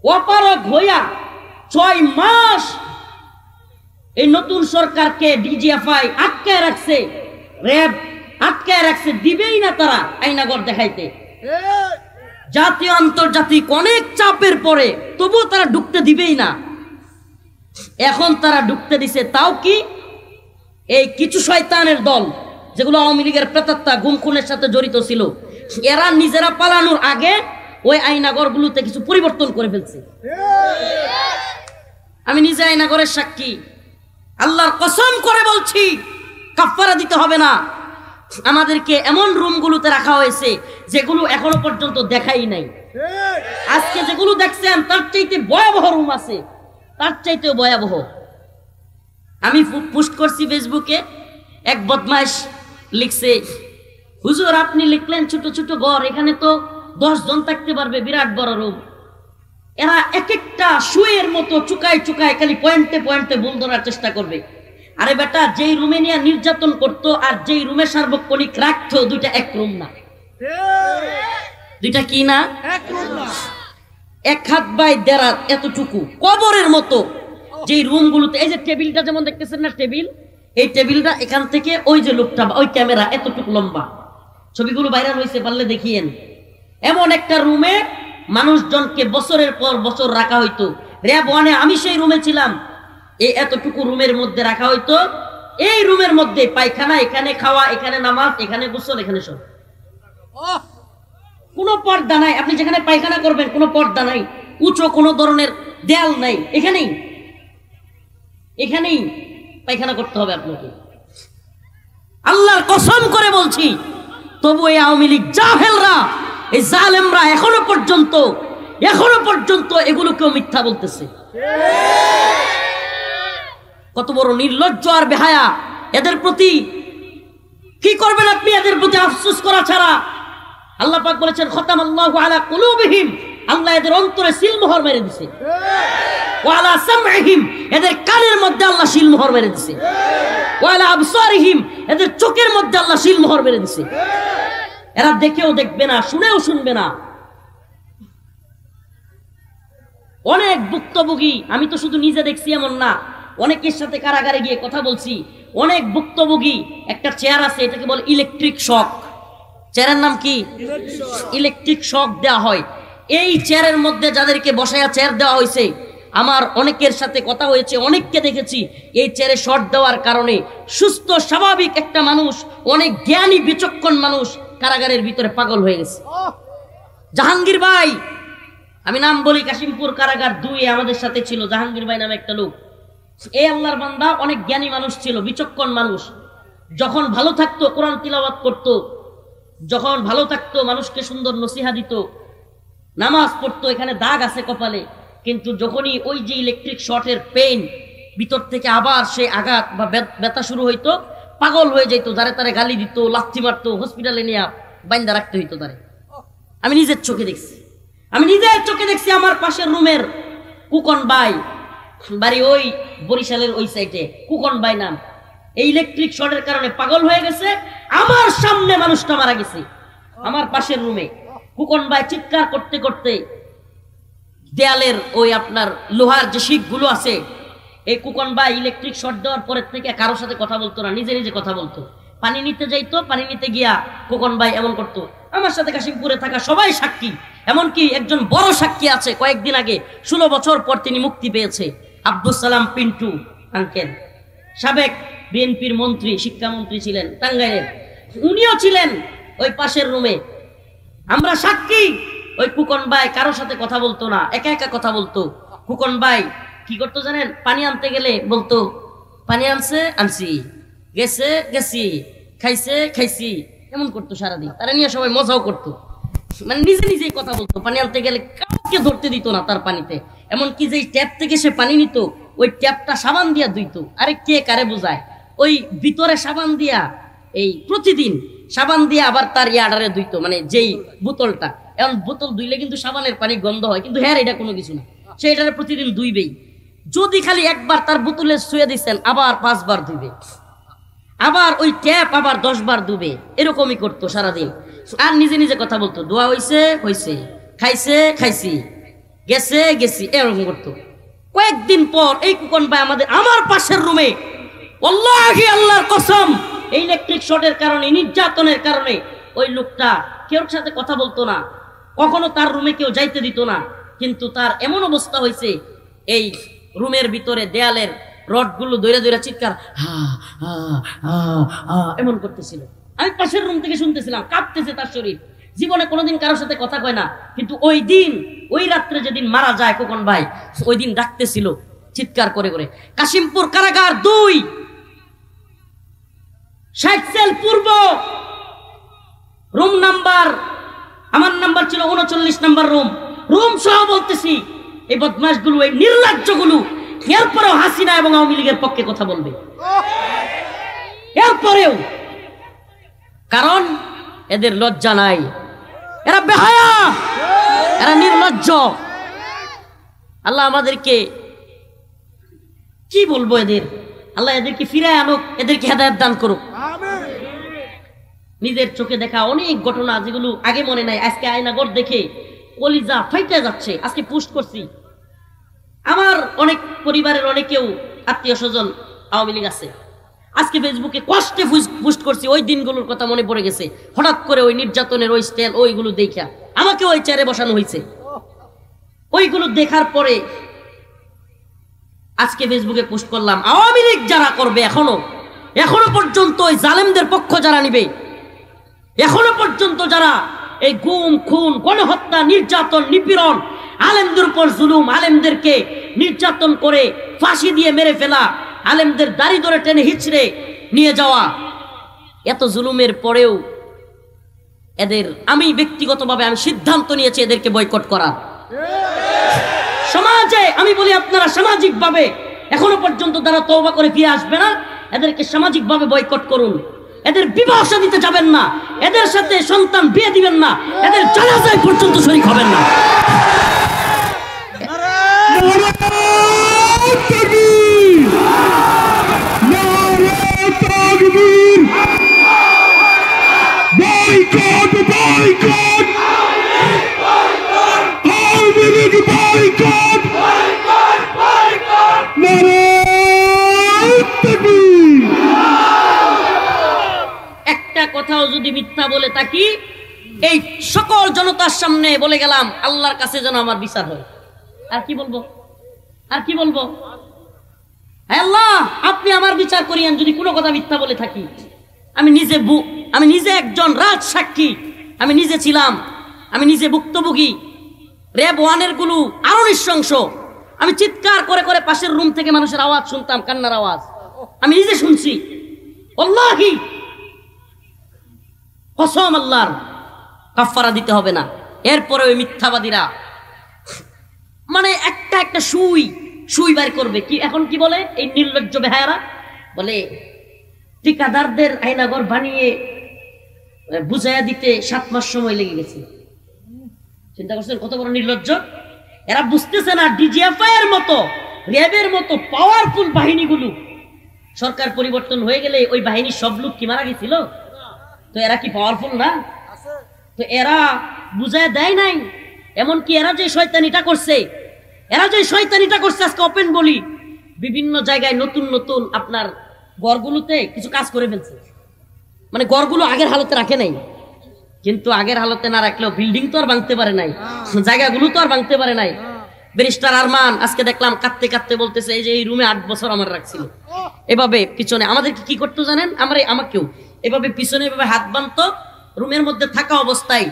অপারগ হইয়া 6 মাস এই নতুন সরকারকে ডিজিএফআই আটকায় রাখছে, র‍্যাব আটকায় রাখছে, দিবেই না তারা আয়নাগর দেখাইতে। জাতীয় আন্তর্জাতিক অনেক চাপের পরে তবুও তারা ঢুকতে দিবেই না। এখন তারা ঢুকতে দিছে, তাও কি এই কিছু শয়তানের দল যেগুলো আওয়ামী লীগের প্রেতাত্মা, গুম খুনের সাথে জড়িত ছিল, এরা নিজেরা পালানোর আগে ওই আয়নাগরগুলোতে কিছু পরিবর্তন করে ফেলছে। আমি নিজে আয়নাগরের সাক্ষী, আল্লাহর কসম করে বলছি, কাফারা দিতে হবে না। আমাদেরকে এমন রুমগুলোতে রাখা হয়েছে যেগুলো এখনো পর্যন্ত দেখাই নাই। আজকে যেগুলো দেখছেন তার চাইতে ভয়াবহ রুম আছে, তার চাইতেও ভয়াবহ। আমি পোস্ট করছি ফেসবুকে, এক বদমাইশ লিখছে, হুজুর আপনি লিখলেন ছোট ছোট ঘর, এখানে তো 10 জন থাকতে পারবে, বিরাট বড় রুম। এরা এক একটা শুয়ের মতো চুকায় চুকায় খালি পয়েন্টে পয়েন্টে ভুল ধরার চেষ্টা করবে। আরে বেটা, যেই রুমে নিয়ে নির্যাতন করতো আর যেই রুমে সার্বক্ষণিক রাখতো, দুইটা এক রুম না। দুইটা কি না? এক হাত বাই দেড় হাত এতটুকু কবরের মতো যেই রুমগুলোতে, এই যে টেবিলটা যেমন দেখতেছেন না, টেবিল, এই টেবিলটা এখান থেকে ওই যে লোকটা, ওই ক্যামেরা এতটুকু লম্বা, ছবিগুলো ভাইরাল হয়েছে, পারলে দেখিয়েন। এমন একটা রুমে মানুষজনকে বছরের পর বছর রাখা হইতো। র‍্যাব 1-এ আমি সেই রুমে ছিলাম, এই এতটুকু রুমের মধ্যে রাখা হইতো। এই রুমের মধ্যে পায়খানা, এখানে খাওয়া, এখানে নামাজ, এখানে গোসল, এখানে সব, কোনো পর্দা নাই। আপনি যেখানে পায়খানা করবেন কোনো পর্দা নাই, উঁচু কোনো ধরনের দেয়াল নাই, এখানেই এখানেই পায়খানা করতে হবে আপনাকে। আল্লাহর কসম করে বলছি, তবু এই আওয়ামী লীগ জাহেলরা, এই জালেমরা এখনো পর্যন্ত এগুলোকেও মিথ্যা বলতেছে। কত বড় নির্লজ্জ আর বেহায়া এদের প্রতি। কি করবেন আপনি এদের প্রতি আফসোস করা ছাড়া? আল্লাহ পাক বলেছেন, খতামাল্লাহু আলা কুলুবিহিম, আল্লাহ এদের অন্তরে সিলমোহর মেরে দিয়েছে। ওয়া আলা সামঈহিম, এদের কানের মধ্যে আল্লাহ সিলমোহর মেরে দিয়েছে। ওয়া আলা আবসারিহিম, এদের চোখের মধ্যে আল্লাহ সিলমোহর মেরে দিয়েছে। এরা দেখেও দেখবে না, শুনেও শুনবে না। অনেক ভুক্তভোগী, আমি তো শুধু নিজে দেখছি এমন না, অনেকের সাথে কারাগারে গিয়ে কথা বলছি। অনেক ভুক্তভোগী, একটা চেয়ার আছে, এটাকে বলে ইলেকট্রিক শক। চেয়ারের নাম কি? ইলেকট্রিক শক দেওয়া হয়। এই চেয়ারের মধ্যে যাদেরকে বসায়া চেয়ার দেওয়া হয়েছে, আমার অনেকের সাথে কথা হয়েছে, অনেককে দেখেছি এই চেয়ারে শর্ট দেওয়ার কারণে সুস্থ স্বাভাবিক একটা মানুষ, অনেক জ্ঞানী বিচক্ষণ মানুষ কারাগারের ভিতরে পাগল হয়ে গেছে। জাহাঙ্গীর ভাই, আমি নাম বলি, কাশিমপুর কারাগার 2-এ আমাদের সাথে ছিল জাহাঙ্গীর ভাই নামে একটা লোক। এই আল্লাহর বান্দা অনেক জ্ঞানী মানুষ ছিল, বিচক্ষণ মানুষ। যখন ভালো থাকতো কোরআন তিলাওয়াত করতো, যখন ভালো থাকতো মানুষকে সুন্দর নসিহা দিত, নামাজ পড়তো, এখানে দাগ আছে কপালে, কিন্তু যখনই ওই যে ইলেকট্রিক শর্টের পেইন ভিতর থেকে আবার সে আঘাত বা ব্যথা শুরু হইতো, পাগল হয়ে যেত, যারে তারে গালি দিত, লাথি মারতো, হসপিটালে নিয়ে বাইন্দা রাখতে হইতো তারে। আমি নিজের চোখে দেখছি আমার পাশের রুমের কুকন ভাই, বাড়ি ওই বরিশালের ওই সাইডে, কুকন ভাই নাম, এই ইলেকট্রিক শর্টের কারণে পাগল হয়ে গেছে। আমার সামনে মানুষটা মারা গেছে, আমার পাশের রুমে। কুকন ভাই চিৎকার করতে করতে দেয়ালের ওই আপনার লোহার যে শিকগুলো আছে, এই কুকন ভাই ইলেকট্রিক শর্ট দেওয়ার পরের থেকে কারোর সাথে কথা বলতো না, নিজে নিজে কথা বলতো। পানি নিতে যাইতো, পানি নিতে গিয়া কুকন ভাই এমন করতো। আমার সাথে কাশিমপুরে থাকা সবাই সাক্ষী, এমনকি একজন বড় সাক্ষী আছে, কয়েকদিন আগে 16 বছর পর তিনি মুক্তি পেয়েছে, আব্দুল সালাম পিন্টু আঙ্কেল, সাবেক বিএনপির মন্ত্রী, শিক্ষামন্ত্রী ছিলেন টাঙ্গাইলের, উনিও ছিলেন ওই পাশের রুমে। আমরা সাক্ষী, ওই কুকন ভাই কারোর সাথে কথা বলতো না, একা একা কথা বলতো। কুকন ভাই কি করতো জানেন? পানি আনতে গেলে বলতো, পানি আনছে আনছি, গেছে গেছি, খাইছে খাইছি, এমন করতো সারাদিন। তারা নিয়ে সবাই মজাও করতো, মানে নিজে নিজেই কথা বলতো। পানি আনতে গেলে কাউকে ধরতে দিত না তার পানিতে, এমনকি যে ট্যাপ থেকে সে পানি নিত, ওই ট্যাপটা সাবান দিয়া ধুইতো। আরে কে কারে বোঝায়? ওই ভিতরে সাবান দিয়া, এই প্রতিদিন সাবান দিয়ে আবার তার ইয়াডারে ধুইতো, মানে যেই বোতলটা, এখন বোতল ধুইলে কিন্তু সাবানের পানি গন্ধ হয়, কিন্তু হ্যাঁ এটা কোনো কিছু না, সে এটারে প্রতিদিন ধুইবেই। যদি খালি একবার তার বোতলে শুয়ে দিচ্ছেন, আবার 5 বার ধুইবে, আবার ওই ট্যাপ আবার 10 বার ধুবে, এরকমই করতো সারাদিন। আর নিজে নিজে কথা বলতো, দোয়া হইছে হইছে, খাইছে খাইছি, গেছে গেছি, এরকম করতো। কয়েকদিন পর এই কুকন ভাই আমার পাশের রুমে, আল্লাহি আল্লাহর কসম, এই ইলেকট্রিক শর্টের কারণে, নির্যাতনের কারণে ওই লোকটা কেউ সাথে কথা বলতো না, কখনো তার রুমে কেউ যাইতে দিত না। কিন্তু তার এমন অবস্থা হয়েছে, এই রুমের ভিতরে দেয়ালের রডগুলো ধরে ধরে চিৎকার হা হা হা হা এমন করতেছিল। আমি পাশের রুম থেকে শুনতেছিলাম, কাঁপতেছে তার শরীর। জীবনে কোনোদিন কারোর সাথে কথা কয় না, কিন্তু ওই দিন, ওই রাত্রে যেদিন মারা যায় খোকন ভাই, ওই দিন ডাকতেছিল চিৎকার করে করে, কাশিমপুর কারাগার 2, 60 সেল পূর্ব, রুম নাম্বার, আমার নাম্বার ছিল 39 নাম্বার রুম সহ বলতেছি। এই বদমাশগুলো, এই নির্লজ্জগুলো এরপরেও হাসিনা এবং আওয়ামী লীগের পক্ষে কথা বলবে, এরপরেও, কারণ এদের লজ্জা নাই, এরা বেহায়া, এরা নির্লজ্জ। আল্লাহ আমাদেরকে কি বলবো, আল্লাহ এদেরকে ফিরায় আনুক, এদেরকে হেদায়েত দান করুক। নিজের চোখে দেখা অনেক ঘটনা যেগুলো আগে মনে নাই, আজকে আয়নাগর দেখে কলিজা ফাইটে যাচ্ছে। আজকে পোস্ট করছি, আমার অনেক পরিবারের অনেকেও আত্মীয় স্বজন আওয়ামী লীগ আছে, আজকে ফেসবুকে কষ্টে পোস্ট করছি, ওই দিনগুলোর কথা মনে পড়ে গেছে। হঠাৎ করে ওই নির্যাতনের ওই স্টাইল, ওইগুলো দেখা আমাকে ওই চেয়ারে বসানো হয়েছে। ওইগুলো দেখার পরে আজকে ফেসবুকে পোস্ট করলাম, আওয়ামী লীগ যারা করবে, এখনো পর্যন্ত ওই জালেমদের পক্ষ যারা নিবে, এখনো পর্যন্ত যারা এই গুম খুন, গণহত্যা, নির্যাতন, নিপীড়ন, আলেমদের উপর জুলুম, আলেমদেরকে নির্যাতন করে ফাঁসি দিয়ে মেরে ফেলা, আলেমদের দাড়ি ধরে টেনে হিচড়ে নিয়ে যাওয়া, এত জুলুমের পরেও এদের, আমি ব্যক্তিগতভাবে আমি সিদ্ধান্ত নিয়েছি এদেরকে বয়কট করার। সমাজে আমি বলি, আপনারা সামাজিকভাবে এখনো পর্যন্ত যারা তওবা করে ফিরে আসবে না, এদেরকে সামাজিকভাবে বয়কট করুন। এদের বিবাহ দিতে যাবেন না, এদের সাথে সন্তান বিয়ে দিবেন না, এদের জানাজায় পর্যন্ত শরীক হবেন না। একটা কথাও যদি মিথ্যা বলে থাকি, এই সকল জনতার সামনে বলে গেলাম, আল্লাহর কাছে যেন আমার বিচার হয়। আর কি বলবো, আর কি বলবো? আল্লাহ, আপনি আমার বিচার করিয়েন যদি কোনো কথা মিথ্যা বলে থাকি। আমি নিজে একজন রাজ সাক্ষী, আমি নিজে ছিলাম, আমি নিজে ভুক্তভোগী। র্যাব 1-এর গুলো আরো নৃশংস। আমি চিৎকার করে করে পাশের রুম থেকে মানুষের আওয়াজ শুনতাম, কান্নার আওয়াজ, আমি নিজে শুনছি। আল্লাহি কসম, আল্লাহর কাফারা দিতে হবে না। এরপরে ওই মিথ্যাবাদীরা মানে একটা একটা সুই সুই বার করবে। কি এখন কি বলে এই নির্লজ্জ বেহায়ারা? বলে ঠিকাদারদের আয়নাঘর বানিয়ে বুঝাইয়া দিতে 7 মাস সময় লেগে গেছে। চিন্তা করছেন কত বড় নির্লজ্জ? এরা বুঝতেছে না ডিজিএফআই এর মতো, র্যাবের মতো পাওয়ারফুল বাহিনীগুলো সরকার পরিবর্তন হয়ে গেলে ওই বাহিনীর সব লোক কি মারা গেছিল? তো এরা কি পাওয়ারফুল না? তো এরা বুঝায় দেয় নাই। এমনকি এরা যে শয়তানিটা করছে, আজকে ওপেন বলি, বিভিন্ন জায়গায় নতুন নতুন আপনার ঘরগুলোতে কিছু কাজ করে ফেলছে। মানে ঘরগুলো আগের হালতে রাখে নাই, কিন্তু আগের হালতে না রাখলেও বিল্ডিং তো আর ভাঙতে পারে নাই, জায়গাগুলো তো আর ভাঙতে পারে নাই। ব্যারিস্টার আরমান আজকে দেখলাম কাঁদতে কাঁদতে বলতেছে এই যে এই রুমে 8 বছর আমার রাখছিল। এভাবে পিছনে আমাদেরকে কি করতো জানেন? আমাকেও এভাবে পিছনে এভাবে হাত বাঁধতো, রুমের মধ্যে থাকা অবস্থায়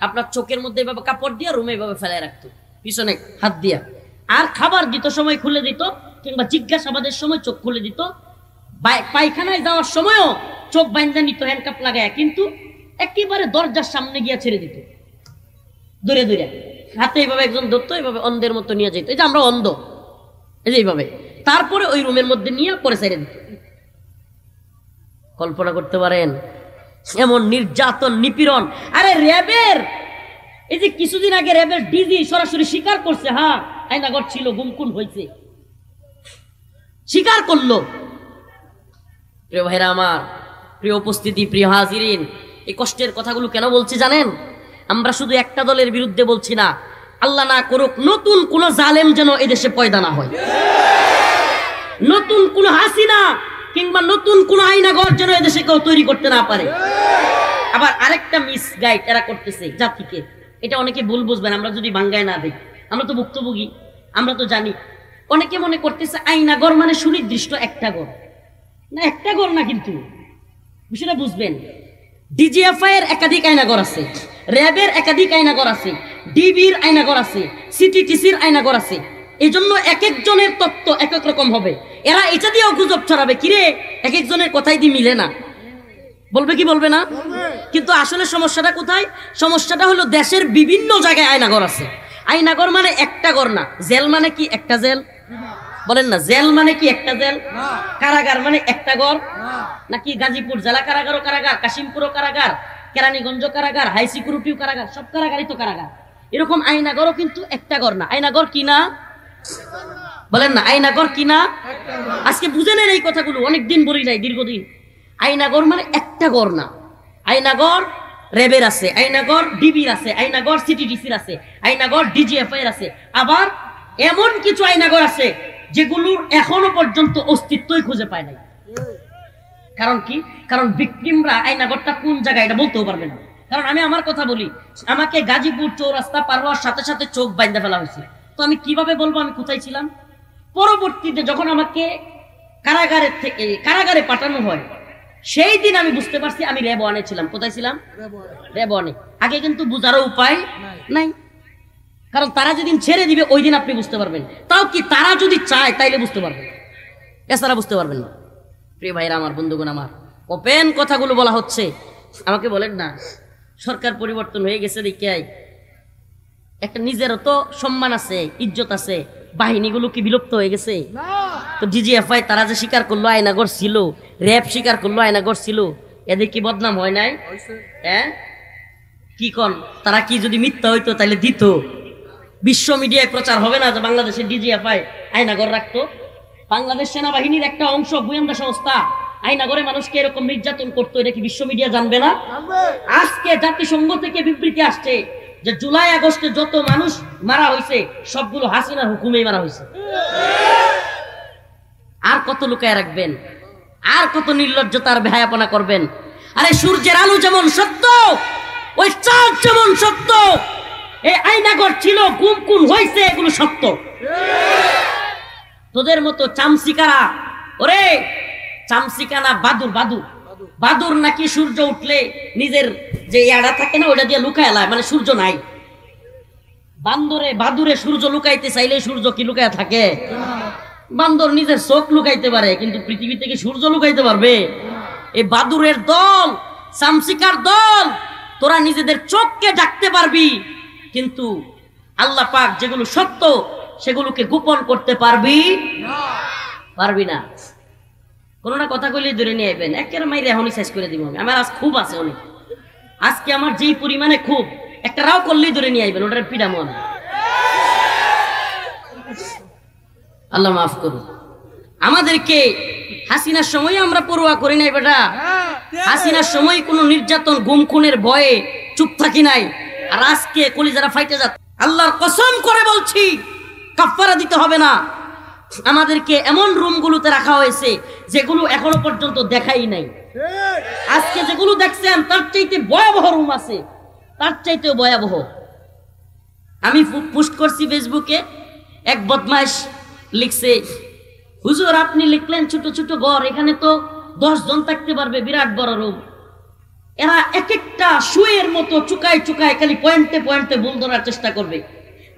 আপনার চোখের মধ্যে এভাবে কাপড় দিয়ে রুমে এভাবে ফেলায় রাখতো পিছনে হাত দিয়া। আর খাবার দিত সময় খুলে দিত, কিংবা জিজ্ঞাসাবাদের সময় চোখ খুলে দিত। পায়খানায় যাওয়ার সময়ও চোখ বাইন্ধা নিত হ্যান্ডকাপ লাগায়, কিন্তু একেবারে দরজার সামনে গিয়া ছেড়ে দিত দূরে দূরে। হাতে এইভাবে একজন ধরতো, এইভাবে অন্ধের মতো নিয়ে যেত, এই যে আমরা অন্ধ, এই যে এইভাবে। তারপরে ওই রুমের মধ্যে নিয়ে পরে ছেড়ে দিত। কল্পনা করতে পারেন এমন নির্যাতন নিপীড়ন? আরে র্যাবের এই যে কিছুদিন আগে র্যাবের ডিজি সরাসরি স্বীকার করছে, হ্যাঁ আয়নাঘর ছিল, গুমকুন হয়েছে, স্বীকার করলো। প্রিয় ভাইরা আমার, প্রিয় উপস্থিতি, প্রিয় হাজিরিন, এই কষ্টের কথাগুলো কেন বলছি জানেন? আমরা শুধু একটা দলের বিরুদ্ধে বলছি না, আল্লাহ না করুক নতুন কোন জালেম যেন এদেশে পয়দা না হয়, নতুন কোন হাসিনা কিংবা নতুন কোন আয়নাঘর যেন এদেশে কেউ তৈরি করতে না পারে। আবার আরেকটা মিসগাইড এরা করতেছে জাতিকে, এটা অনেকে ভুল বুঝবেন আমরা যদি বাঙ্গায় না দিই। আমরা তো ভুক্তভোগী, আমরা তো জানি। অনেকে মনে করতেছে আয়নাঘর মানে সুনির্দিষ্ট একটা ঘর, না একটা ঘর না, কিন্তু বিষয়টা বুঝবেন। ডিজিএফআই এর একাধিক আয়নাঘর আছে, র্যাবের একাধিক আয়নাঘর আছে, ডিবির আয়নাঘর আছে, সিটিটিসির আয়নাঘর আছে। এই জন্য এক একজনের তত্ত্ব এক এক রকম হবে। এরা এটা দিয়েও গুজব ছড়াবে, কিরে এক একজনের কথাই দিয়ে মিলে না, বলবে কি বলবে না? কিন্তু আসলে সমস্যাটা কোথায়? সমস্যাটা হলো দেশের বিভিন্ন জায়গায় আয়নাঘর আছে। আয়নাঘর মানে একটা ঘর না। জেল মানে কি একটা জেল? বলেন না, জেল মানে কি একটা জেল? কারাগার মানে একটা ঘর নাকি? গাজীপুর জেলা কারাগারও কারাগার, কাশিমপুরও কারাগার, কেরানীগঞ্জ কারাগার, হাই সিকিউরিটিও কারাগার, সব কারাগারই তো কারাগার। এরকম আয়নাঘরও কিন্তু একটা ঘর না। আয়নাঘর কি না? বলেন না, আয়নাঘর কি না? আজকে বুঝে নেন এই কথাগুলো, অনেকদিন বলি নাই, দীর্ঘদিন। আয়নাঘর মানে একটা ঘর না। আয়নাঘর র্যাবের আছে, আয়নাঘর ডিবির আছে, আয়নাঘর সিটিডিসির আছে, আয়নাঘর ডিজিএফআই এর আছে। আবার এমন কিছু আয়নাঘর আছে যেগুলোর এখনো পর্যন্ত অস্তিত্বই খুঁজে পায় নাই। কারণ কি? কারণ ভিকটিমরা আয়নাঘরটা কোন জায়গায় এটা বলতেও পারবে না। কারণ আমি আমার কথা বলি, আমাকে গাজীপুর চৌরাস্তা পার হওয়ার সাথে সাথে চোখ বাইন্ধা ফেলা হয়েছে, তো আমি কিভাবে বলবো আমি কোথায় ছিলাম? পরবর্তীতে যখন আমাকে কারাগারে পাঠানো হয়, সেই দিন আমি বুঝতে পারছি আমি র্যাব 1-এ ছিলাম। কোথায় ছিলাম? র্যাব 1-এ। আগে কিন্তু বুঝারও উপায় নাই, কারণ তারা যেদিন ছেড়ে দিবে ওই দিন আপনি বুঝতে পারবেন। তাও কি তারা যদি চায় তাইলে বুঝতে পারবেন, এছাড়া বুঝতে পারবেন না। প্রিয় ভাইরা আমার, বন্ধুগণ আমার, ওপেন কথাগুলো বলা হচ্ছে। আমাকে বলেন না, সরকার পরিবর্তন হয়ে গেছে দেখে একটা নিজেরও তো সম্মান আছে, ইজ্জত আছে, বাহিনীগুলো কি বিলুপ্ত হয়ে গেছে? তো ডিজিএফআই তারা যে স্বীকার করলো আয়নাঘর ছিল, র্যাব স্বীকার করলো আয়নাঘর ছিল, এদের কি বদনাম হয় নাই? হ্যাঁ কি কন? তারা কি যদি মিথ্যা হইতো তাহলে দিত? বিশ্ব মিডিয়ায় প্রচার হবে না যে বাংলাদেশের ডিজিএফআই আয়নাঘর রাখতো? বাংলাদেশ সেনাবাহিনীর একটা অংশ গোয়েন্দা সংস্থা আয়নাঘরে মানুষকে এরকম নির্যাতন করতো, এটা কি বিশ্ব মিডিয়া জানবে না? আজকে জাতিসংঘ থেকে বিবৃতি আসছে যে জুলাই আগস্টে যত মানুষ মারা হয়েছে সবগুলো হাসিনার হুকুমেই মারা হয়েছে। আর কত লুকায় রাখবেন? আর কত নির্লজ্জতার বেহায়াপনা করবেন? আরে সূর্যের আলো যেমন সত্য, ওই চাঁদ যেমন সত্য। এই আয়নাঘর ছিল, গুমকুন হয়েছে, এগুলো সত্য। তোদের মতো চামচিকারা, ওরে চামচিকানা, বাদুর বাদুর বাদুর নাকি সূর্য উঠলে নিজের যে ইয়াড়া থাকে না ওটা দিয়ে লুকায় লায়, মানে সূর্য নাই। বাদুরে সূর্য লুকাইতে চাইলে সূর্য কি লুকায় থাকে? বান্দর নিজের চোখ লুকাইতে পারে, কিন্তু পৃথিবী থেকে সূর্য লুকাইতে পারবে? এই বাদুরের দল, চামচিকার দল, তোরা নিজেদের চোখকে ডাকতে পারবি, কিন্তু আল্লাহ পাক যেগুলো সত্য সেগুলোকে গোপন করতে পারবি পারবি না। কোনো না কথা কইলেই ধরে নিয়ে আইবেন, একের মাইরে এখনই শেষ করে দিব। আমার আজ খুব আছে অনেক, আজকে আমার যেই পরিমাণে খুব, একটা রাও করলেই ধরে নিয়ে আইবেন, ওটার পিডা মন। আল্লাহ মাফ করুন আমাদেরকে। হাসিনার সময় আমরা পরোয়া করি নাই বেটা, হাসিনার সময় কোনো নির্যাতন গুম খুনের ভয়ে চুপ থাকি নাই। আর আজকে কলিজারা ফাইটে যাচ্ছে। আল্লাহর কসম করে বলছি, কাফারা দিতে হবে না। আমাদেরকে এমন রুমগুলোতে রাখা হয়েছে যেগুলো এখনো পর্যন্ত দেখাই নাই। আজকে যেগুলো দেখছেন তার চাইতে ভয়াবহ রুম আছে, তার চাইতেও ভয়াবহ। আমি পোস্ট করছি ফেসবুকে, এক বদমাইশ লিখছে, হুজুর আপনি লিখলেন ছোট ছোট ঘর, এখানে তো 10 জন থাকতে পারবে, বিরাট বড় রুম। এরা এক একটা শুয়ের মতো চুকায় চুকায় খালি পয়েন্টে পয়েন্টে ভুল ধরার চেষ্টা করবে।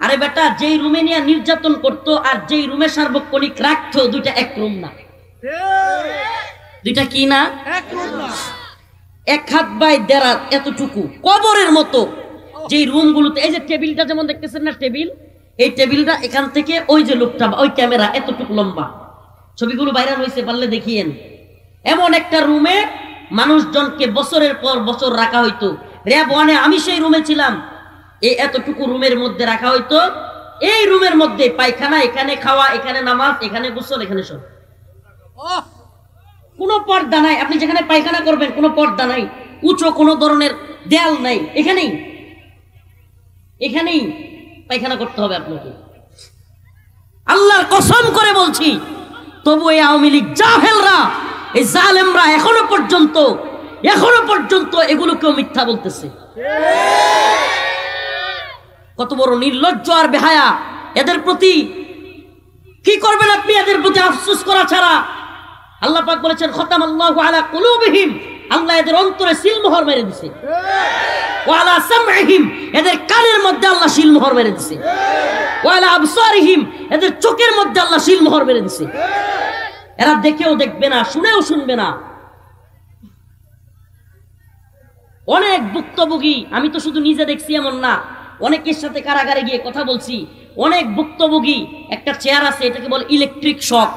আরে বেটা, যেই রুমে নিয়ে নির্যাতন করতো আর যেই রুমে সার্বক্ষণিক রাখতো, দুইটা এক রুম না। দুইটা কি না? এক হাত বাই দেড় হাত এতটুকু কবরের মতো যেই রুমগুলোতে, এই যে টেবিলটা যেমন দেখতেছেন না, টেবিল, এই টেবিলটা এখান থেকে ওই যে লোকটা, ওই ক্যামেরা এতটুকু লম্বা, ছবিগুলো ভাইরাল হয়েছে, পারলে দেখিয়েন। এমন একটা রুমে মানুষজনকে বছরের পর বছর রাখা হইতো। র্যাব ওয়ানে আমি সেই রুমে ছিলাম, এই এতটুকু রুমের মধ্যে রাখা হইতো। এই রুমের মধ্যে পায়খানা, এখানে খাওয়া, এখানে নামাজ, এখানে গোসল, এখানে সব, কোনো পর্দা নাই। আপনি যেখানে পায়খানা করবেন কোনো পর্দা নাই, উঁচু কোনো ধরনের দেয়াল নাই, এখানেই এখানেই পায়খানা করতে হবে আপনাকে। আল্লাহর কসম করে বলছি, তবু এই আওয়ামী লীগ জাহেলরা, এই জালেমরা এখনো পর্যন্ত এগুলোকেও মিথ্যা বলতেছে। কত বড় নির্লজ্জ আর বেহায়া এদের প্রতি! কি করবেন আপনি এদের প্রতি আফসোস করা ছাড়া? আল্লাহ পাক বলেছেন, খতামাল্লাহু আলা কুলুবিহিম, আল্লাহ এদের অন্তরে সিলমোহর মেরে দিয়েছে। ওয়া আলা সামঈহিম, এদের কানের মধ্যে আল্লাহ সিলমোহর মেরে দিয়েছে। ওয়া আলা আবসারিহিম, এদের চোখের মধ্যে আল্লাহ সিলমোহর মেরে দিয়েছে। এরা দেখেও দেখবে না, শুনেও শুনবে না। অনেক ভুক্তভোগী, আমি তো শুধু নিজে দেখছি এমন না, অনেকের সাথে কারাগারে গিয়ে কথা বলছি। অনেক ভুক্তভোগী, একটা চেয়ার আছে, এটাকে বলে ইলেকট্রিক শক।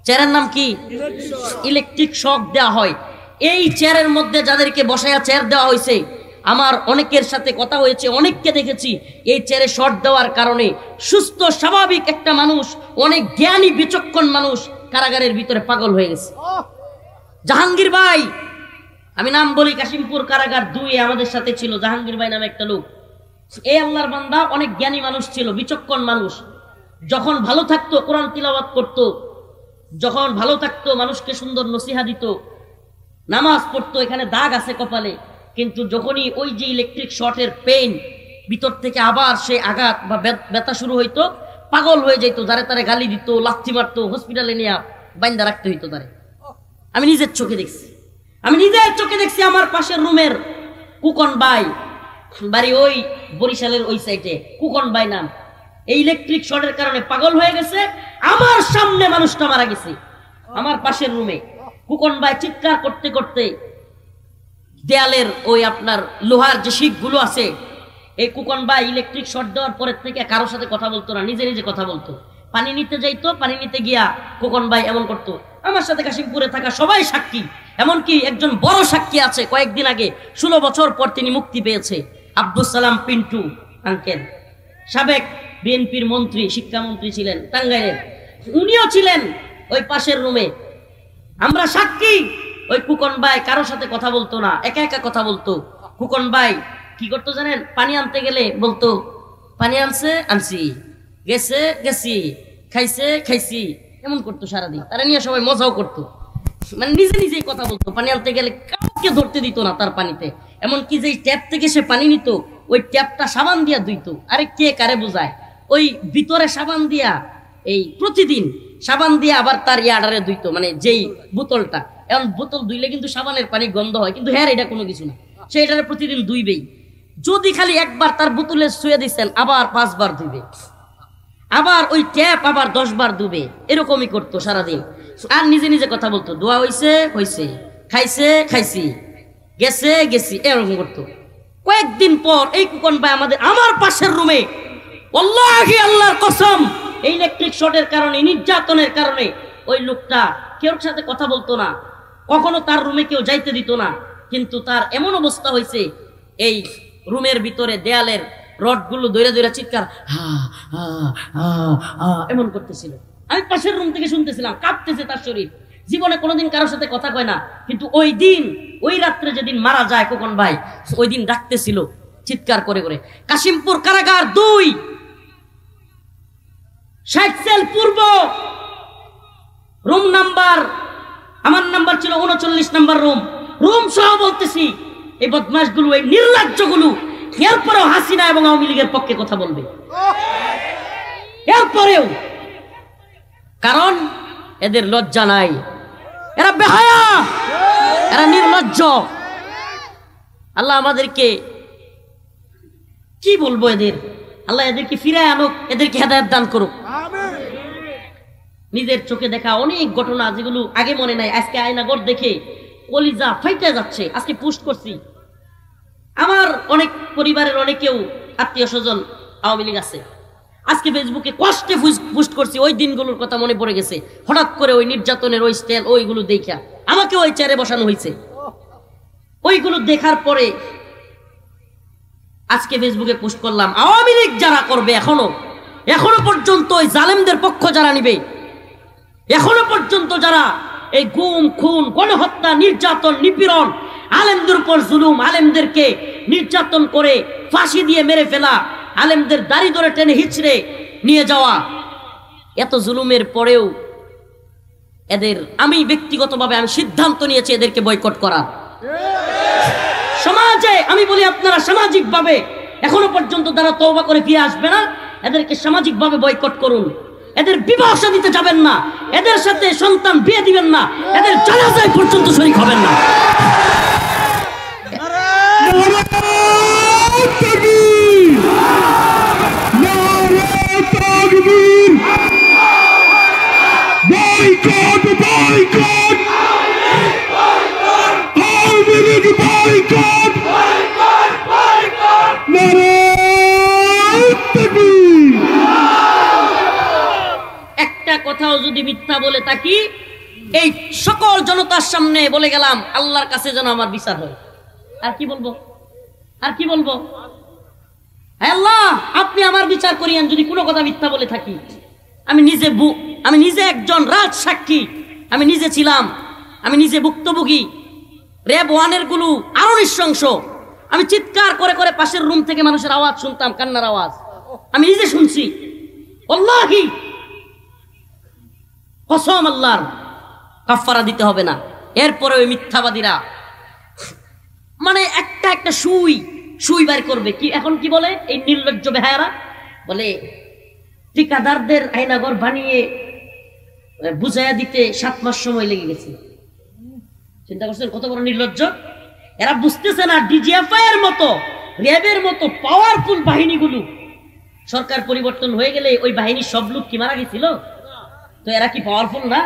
চেয়ারের নাম কি? ইলেকট্রিক শক দেওয়া হয়। এই চেয়ারের মধ্যে যাদেরকে বসায়া চেয়ার দেওয়া হয়েছে, আমার অনেকের সাথে কথা হয়েছে, অনেককে দেখেছি এই চেয়ারে শর্ট দেওয়ার কারণে সুস্থ স্বাভাবিক একটা মানুষ, অনেক জ্ঞানী বিচক্ষণ মানুষ কারাগারের ভিতরে পাগল হয়ে গেছে। জাহাঙ্গীর ভাই, আমি নাম বলি, কাশিমপুর কারাগার 2 আমাদের সাথে ছিল জাহাঙ্গীর ভাই নামে একটা লোক। এই আল্লাহর বান্দা অনেক জ্ঞানী মানুষ ছিল, বিচক্ষণ মানুষ। যখন ভালো থাকতো কোরআন তিলাওয়াত করতো, যখন ভালো থাকতো মানুষকে সুন্দর নসিহা দিত, নামাজ পড়তো, এখানে দাগ আছে কপালে। কিন্তু যখনই ওই যে ইলেকট্রিক শর্টের পেইন, ভিতর থেকে আবার সে আঘাত বা ব্যথা শুরু হইতো, পাগল হয়ে যেত, যারে তারে গালি দিত, লাথি মারতো, হসপিটালে নিয়ে বাইন্দা রাখতে হইতো তারে। আমি নিজের চোখে দেখছি। আমার পাশের রুমের কুকন ভাই, বাড়ি ওই বরিশালের ওই সাইডে, কুকন ভাই নাম, এই ইলেকট্রিক শর্টের কারণে পাগল হয়ে গেছে। আমার সামনে মানুষটা মারা গেছে, আমার পাশের রুমে। কুকন ভাই চিৎকার করতে করতে দেয়ালের ওই আপনার লোহার যে শিকগুলো আছে, এই কুকন ভাই ইলেকট্রিক শর্ট দেওয়ার পরের থেকে কারোর সাথে কথা বলতো না, নিজে নিজে কথা বলতো। পানি নিতে যাইতো, পানি নিতে গিয়া কুকন ভাই এমন করতো। আমার সাথে কাশিমপুরে থাকা সবাই সাক্ষী, এমনকি একজন বড় সাক্ষী আছে, কয়েকদিন আগে 16 বছর পর তিনি মুক্তি পেয়েছে, আব্দুল সালাম পিন্টু আঙ্কেল, সাবেক বিএনপির মন্ত্রী, শিক্ষামন্ত্রী ছিলেন টাঙ্গাইলের। উনিও ছিলেন ওই পাশের রুমে। আমরা সাক্ষী, ওই কুকন ভাই কারোর সাথে কথা বলতো না, একা একা কথা বলতো। কুকন ভাই কি করতো জানেন? পানি আনতে গেলে বলতো, পানি আনছে আনছি, গেছে গেছি, খাইছে খাইছি, এমন করতো সারাদিন। তারা নিয়ে সবাই মজাও করতো, মানে নিজে নিজেই কথা বলতো। পানি আনতে গেলে কাউকে ধরতে দিত না তার পানিতে। এমনকি যেই ট্যাপ থেকে সে পানি নিত, ওই ট্যাপটা সাবান দিয়া ধুইতো। আরে কে কারে বোঝায়? ওই ভিতরে সাবান দিয়া, এই প্রতিদিন সাবান দিয়ে আবার তার ইয়াডারে ধুইতো, মানে যেই বোতলটা। এখন বোতল ধুইলে কিন্তু সাবানের পানি গন্ধ হয়, কিন্তু হ্যাঁ এটা কোনো কিছু না, সে এটারে প্রতিদিন ধুইবেই। যদি খালি একবার তার বোতলে শুয়ে দিচ্ছেন, আবার 5 বার ধুইবে, আবার ওই ট্যাপ আবার 10 বার ধুবে, এরকমই করতো সারাদিন। আর নিজে নিজে কথা বলতো, দোয়া হইছে হইছে, খাইছে খাইছি, গেছে গেছি, এরকম করতো। কয়েকদিন পর এই কুকন ভাই আমার পাশের রুমে আল্লাহি আল্লাহর কসম, এই ইলেকট্রিক শর্টের কারণে, নির্যাতনের কারণে ওই লোকটা কেউ সাথে কথা বলতো না, কখনো তার রুমে কেউ যাইতে দিত না। কিন্তু তার এমন অবস্থা হয়েছে, এই রুমের ভিতরে দেয়ালের রডগুলো দইরা দইরা চিৎকার এমন করতেছিল। আমি পাশের রুম থেকে শুনতেছিলাম, কাঁপতেছে তার শরীর। জীবনে কোনোদিন কারোর সাথে কথা কয় না, কিন্তু ওই দিন, ওই রাত্রে যেদিন মারা যায় খোকন ভাই, ওই দিন ডাকতেছিল চিৎকার করে করে। কাশিমপুর কারাগার 2, 60 সেল পূর্ব, রুম নাম্বার, আমার নাম্বার ছিল 39 নাম্বার রুম সহ বলতেছি। এই বদমাশগুলো, এই নির্লজ্জগুলো এরপরেও হাসিনা এবং আওয়ামী লীগের পক্ষে কথা বলবে, এরপরেও। কারণ এদের লজ্জা নাই, এরা বেহায়া, এরা নির্লজ্জ। আল্লাহ আমাদেরকে কি বলবো, আল্লাহ এদেরকে ফিরায় আনুক, এদেরকে হেদায়েত দান করুক। নিজের চোখে দেখা অনেক ঘটনা যেগুলো আগে মনে নাই, আজকে আয়নাগর দেখে কলিজা ফাইটে যাচ্ছে। আজকে পোস্ট করছি, আমার অনেক পরিবারের অনেকেও আত্মীয় স্বজন আওয়ামী লীগ আছে, আজকে ফেসবুকে কষ্টে পোস্ট করছি। ওই দিনগুলোর কথা মনে পড়ে গেছে, হঠাৎ করে ওই নির্যাতনের ওই স্টাইল, ওইগুলো দেখা আমাকে ওই চেয়ারে বসানো হয়েছে। ওইগুলো দেখার পরে আজকে ফেসবুকে পোস্ট করলাম, আওয়ামী লীগ যারা করবে, এখনো পর্যন্ত ওই জালেমদের পক্ষ যারা নিবে, এখনো পর্যন্ত যারা এই গুম খুন, গণহত্যা, নির্যাতন, নিপীড়ন, আলেমদের উপর জুলুম, আলেমদেরকে নির্যাতন করে ফাঁসি দিয়ে মেরে ফেলা, আলেমদের দাড়ি ধরে টেনে হিচড়ে নিয়ে যাওয়া, এত জুলুমের পরেও এদের, আমি ব্যক্তিগতভাবে আমি সিদ্ধান্ত নিয়েছি এদেরকে বয়কট করা। সমাজে আমি বলি, আপনারা সামাজিকভাবে এখনো পর্যন্ত যারা তওবা করে ফিরে আসবে না, এদেরকে সামাজিকভাবে বয়কট করুন। এদের বিবাহ দিতে যাবেন না, এদের সাথে সন্তান বিয়ে দিবেন না, এদের জানাজায় পর্যন্ত শরীক হবেন না। একটা কথাও যদি মিথ্যা বলে থাকি, এই সকল জনতার সামনে বলে গেলাম, আল্লাহর কাছে যেন আমার বিচার হয়। আর কি বলবো, আর কি বলবো? আল্লাহ, আপনি আমার বিচার করিয়েন যদি কোনো কথা মিথ্যা বলে থাকি। আমি নিজে একজন রাজ সাক্ষী, আমি নিজে ছিলাম, আমি নিজে ভুক্তভোগী। র‍্যাব 1-এর গুলো আরো নৃশংস। আমি চিৎকার করে করে পাশের রুম থেকে মানুষের আওয়াজ শুনতাম, কান্নার আওয়াজ, আমি নিজে শুনছি। আল্লাহি কসম, আল্লাহর কাফারা দিতে হবে না। এরপরে ওই মিথ্যাবাদীরা মানে একটা সুই বের করবে। কি এখন কি বলে এই নির্লজ্জ বেহায়ারা? বলে ঠিকাদারদের আয়নাঘর বানিয়ে বুঝাইয়া দিতে 7 মাস সময় লেগে গেছে। চিন্তা করছেন কত বড় নির্লজ্জ? এরা বুঝতেছে না ডিজিএফআই এর মতো, র‍্যাবের মতো পাওয়ারফুল বাহিনীগুলো, সরকার পরিবর্তন হয়ে গেলে ওই বাহিনীর সব লোক কি মারা গেছিল? তো এরা কি পাওয়ারফুল না?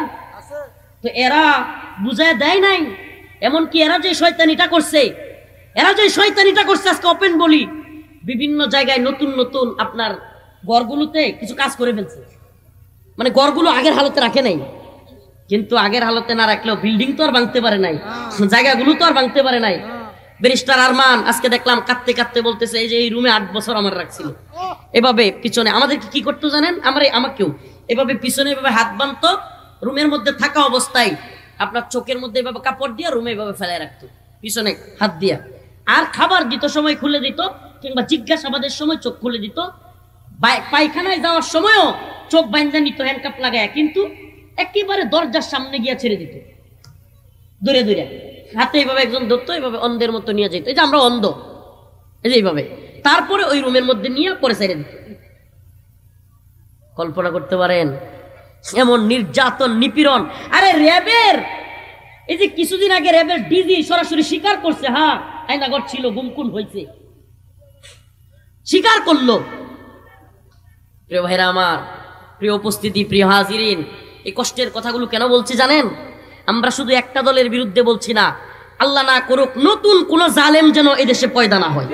তো এরা বুঝায় দেয় নাই। এমনকি এরা যে শয়তানিটা করছে, আজকে ওপেন বলি, বিভিন্ন জায়গায় নতুন নতুন আপনার গড়গুলোতে কিছু কাজ করে ফেলছে। মানে গড়গুলো আগের হালতে রাখে নাই, কিন্তু আগের হালতে না রাখলেও বিল্ডিং তো আর ভাঙতে পারে নাই, জায়গাগুলো তো আর ভাঙতে পারে নাই। ব্যারিস্টার আরমান আজকে দেখলাম কাঁদতে কাঁদতে বলতেছে, এই যে এই রুমে 8 বছর আমার রাখছিল। এভাবে পিছনে আমাদেরকে কি করতো জানেন? আমাকেও এভাবে পিছনে এভাবে হাত বাঁধতো, রুমের মধ্যে থাকা অবস্থায় আপনার চোখের মধ্যে এভাবে কাপড় দিয়ে রুমে এভাবে ফেলায় রাখতো, পিছনে হাত দিয়া। আর খাবার দিত সময় খুলে দিত, কিংবা জিজ্ঞাসাবাদের সময় চোখ খুলে দিত। পায়খানায় যাওয়ার সময়ও চোখ বাইন্ধা নিত হ্যান্ডকাপ লাগায়, কিন্তু একেবারে দরজার সামনে গিয়া ছেড়ে দিত, দূরে দূরে হাতে এইভাবে একজন ধরতো, এইভাবে অন্ধের মতো নিয়ে যেত। এই যে আমরা অন্ধ, এই যে এইভাবে, তারপরে ওই রুমের মধ্যে নিয়ে পরে ছেড়ে দিত। কল্পনা করতে পারেন এমন নির্যাতন, নিপীড়ন? আরে র‍্যাবের, এই যে কিছুদিন আগে র‍্যাবের ডিজি সরাসরি স্বীকার করছে, হ্যাঁ আয়নাঘর ছিল, গুমকুন হয়েছে, স্বীকার করলো। প্রিয় ভাইরা আমার, প্রিয় উপস্থিতি, প্রিয় হাজিরিন, এই কষ্টের কথাগুলো কেন বলছি জানেন? আমরা শুধু একটা দলের বিরুদ্ধে বলছি না, আল্লাহ না করুক নতুন কোন জালেম যেন এদেশে পয়দা না হয়,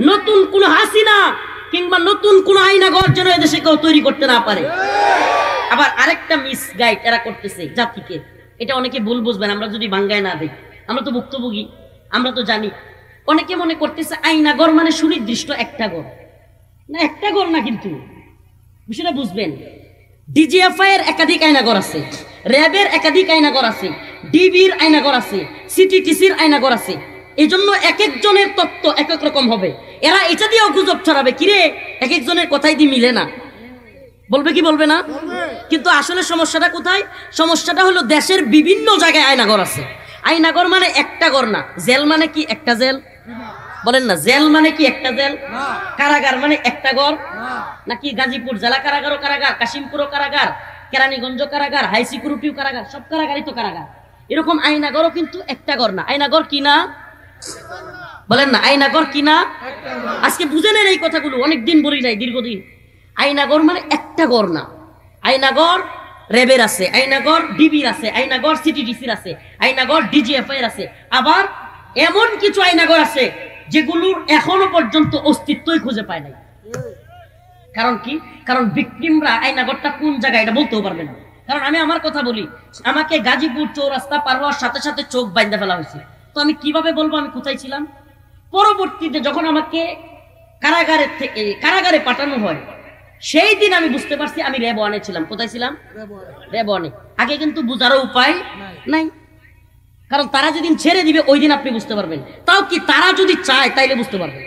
নতুন কোন হাসিনা কিংবা নতুন কোন আয়নাঘর যেন এদেশে কেউ তৈরি করতে না পারে। আবার আরেকটা মিস গাইড এরা করতেছে জাতিকে, এটা অনেকে ভুল বুঝবেন, আমরা যদি বাঙ্গায় না দিই, আমরা তো ভুক্তভোগী, আমরা তো জানি। অনেকে মনে করতেছে আয়নাঘর মানে সুনির্দিষ্ট একটা ঘর, না একটা ঘর না, কিন্তু বিষয়টা বুঝবেন। ডিজিএফআই এর একাধিক আয়নাঘর আছে, র্যাবের একাধিক আয়নাঘর আছে, ডিবির আয়নাঘর আছে, সিটিটিসির আয়নাঘর আছে। এই জন্য এক একজনের তত্ত্ব এক এক রকম হবে। এরা এটা দিয়েও গুজব ছড়াবে, কিরে এক একজনের কথাই দিয়ে মিলে না, বলবে কি বলবে না? কিন্তু আসলে সমস্যাটা কোথায়? সমস্যাটা হলো দেশের বিভিন্ন জায়গায় আয়নাঘর আছে। আয়নাঘর মানে একটা ঘর না। জেল মানে কি একটা জেল? বলেন না, জেল মানে কি একটা জেল? কারাগার মানে একটা ঘর নাকি? গাজীপুর জেলা কারাগারও কারাগার, কাশিমপুরও কারাগার, কেরানীগঞ্জ কারাগার, হাই সিকিউরিটিও কারাগার, সব কারাগারই তো কারাগার। এরকম আয়নাঘরও কিন্তু একটা ঘর না। আয়নাঘর কি না? বলেন না, আয়নাঘর কি না? আজকে বুঝে নেন এই কথাগুলো, অনেকদিন বলি নাই, দীর্ঘদিন। আয়নাঘর মানে একটা ঘর না। আয়নাঘর র্যাবের আছে, আয়নাঘর ডিবির আছে, আয়নাঘর সিটিডিসির আছে, আয়নাঘর ডিজিএফআই এর আছে। আবার এমন কিছু আয়নাঘর আছে যেগুলোর এখনো পর্যন্ত অস্তিত্বই খুঁজে পায় নাই। কারণ কি? কারণ ভিকটিমরা আয়নাঘরটা কোন জায়গায় এটা বলতেও পারবে না। কারণ আমি আমার কথা বলি, আমাকে গাজীপুর চৌরাস্তা পার হওয়ার সাথে সাথে চোখ বাইন্ধা ফেলা হয়েছে, তো আমি কিভাবে বলবো আমি কোথায় ছিলাম? পরবর্তীতে যখন আমাকে কারাগারে পাঠানো হয়, সেই দিন আমি বুঝতে পারছি আমি র্যাব ওয়ানে ছিলাম। কোথায় ছিলাম? র্যাব ওয়ানে। আগে কিন্তু বুঝারও উপায় নাই, কারণ তারা যেদিন ছেড়ে দিবে ওই দিন আপনি বুঝতে পারবেন। তাও কি তারা যদি চায় তাইলে বুঝতে পারবেন,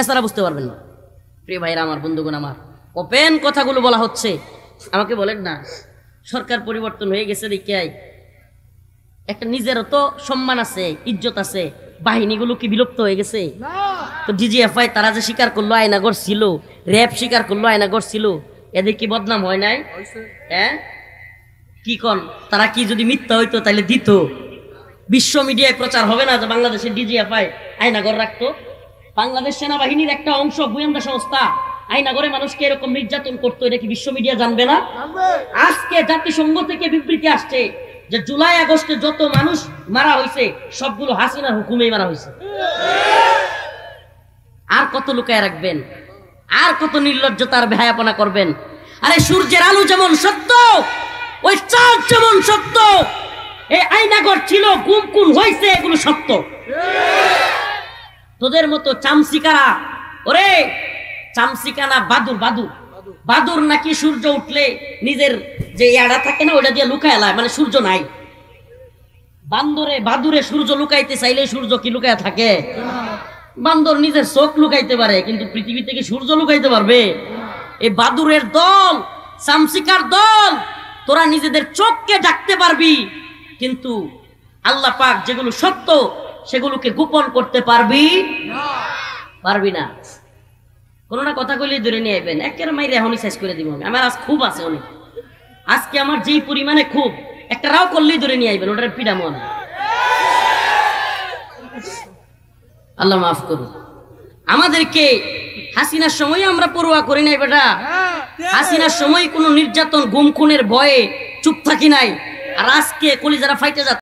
এছাড়া বুঝতে পারবেন না। প্রিয় ভাইরা আমার, বন্ধুগণ আমার, ওপেন কথাগুলো বলা হচ্ছে। আমাকে বলেন না, সরকার পরিবর্তন হয়ে গেছে দেখে একটা নিজেরও তো সম্মান আছে, ইজ্জত আছে, বাহিনীগুলো কি বিলুপ্ত হয়ে গেছে? তো ডিজিএফআই তারা যে স্বীকার করলো আয়নাঘর ছিল, র্যাব স্বীকার করলো আয়নাঘর ছিল, এদের কি বদনাম হয় নাই? হ্যাঁ, কি কন? তারা কি যদি মিথ্যা হইতো তাহলে দিত? বিশ্ব মিডিয়ায় প্রচার হবে না যে বাংলাদেশের ডিজিএফআই আয়নাঘর রাখতো? বাংলাদেশ সেনাবাহিনীর একটা অংশ, গোয়েন্দা সংস্থা আয়নাঘরে মানুষকে এরকম নির্যাতন করতো, এটা কি বিশ্ব মিডিয়া জানবে না? আজকে জাতিসংঘ থেকে বিবৃতি আসছে যে জুলাই আগস্টে যত মানুষ মারা হয়েছে সবগুলো হাসিনার হুকুমেই মারা হয়েছে। আর কত লুকায় রাখবেন? আর কত নির্লজ্জতার বেহায়াপনা করবেন? আরে সূর্যের আলো যেমন সত্য, ওই চাঁদ যেমন সত্য। এই আয়নাঘর ছিল, গুম খুন হয়েছে, এগুলো সত্য। তোদের মতো চামচিকারা, ওরে চামচিকানা, বাদুর বাদুর বাদুর নাকি সূর্য উঠলে নিজের যে ইয়াড়া থাকে না ওটা দিয়ে লুকায় এলায়, মানে সূর্য নাই। বাদুরে সূর্য লুকাইতে চাইলে সূর্য কি লুকায় থাকে? বান্দর নিজের চোখ লুকাইতে পারে, কিন্তু পৃথিবী থেকে সূর্য লুকাইতে পারবে? এই বাদুরের দল, চামচিকার দল, তোরা নিজেদের চোখকে ডাকতে পারবি, কিন্তু আল্লাহ পাক যেগুলো সত্য সেগুলোকে গোপন করতে পারবি না। কোনো না কথা কইলে ধরে নিয়ে আইবেন, একের মাইরে এখনই শেষ করে দিব। আমার আজ খুব আছে অনেক, আজকে আমার যেই পরিমাণে খুব, একটা রাও করলেই ধরে নিয়ে আইবেন, ওটার পিডামো আমি। আল্লাহ মাফ করুন আমাদেরকে। হাসিনার সময় আমরা পরোয়া করি নাই বেটা, হাসিনার সময় কোনো নির্যাতন গুম খুনের ভয়ে চুপ থাকি নাই। আর আজকে কলিজারা ফাইটে যাচ্ছে।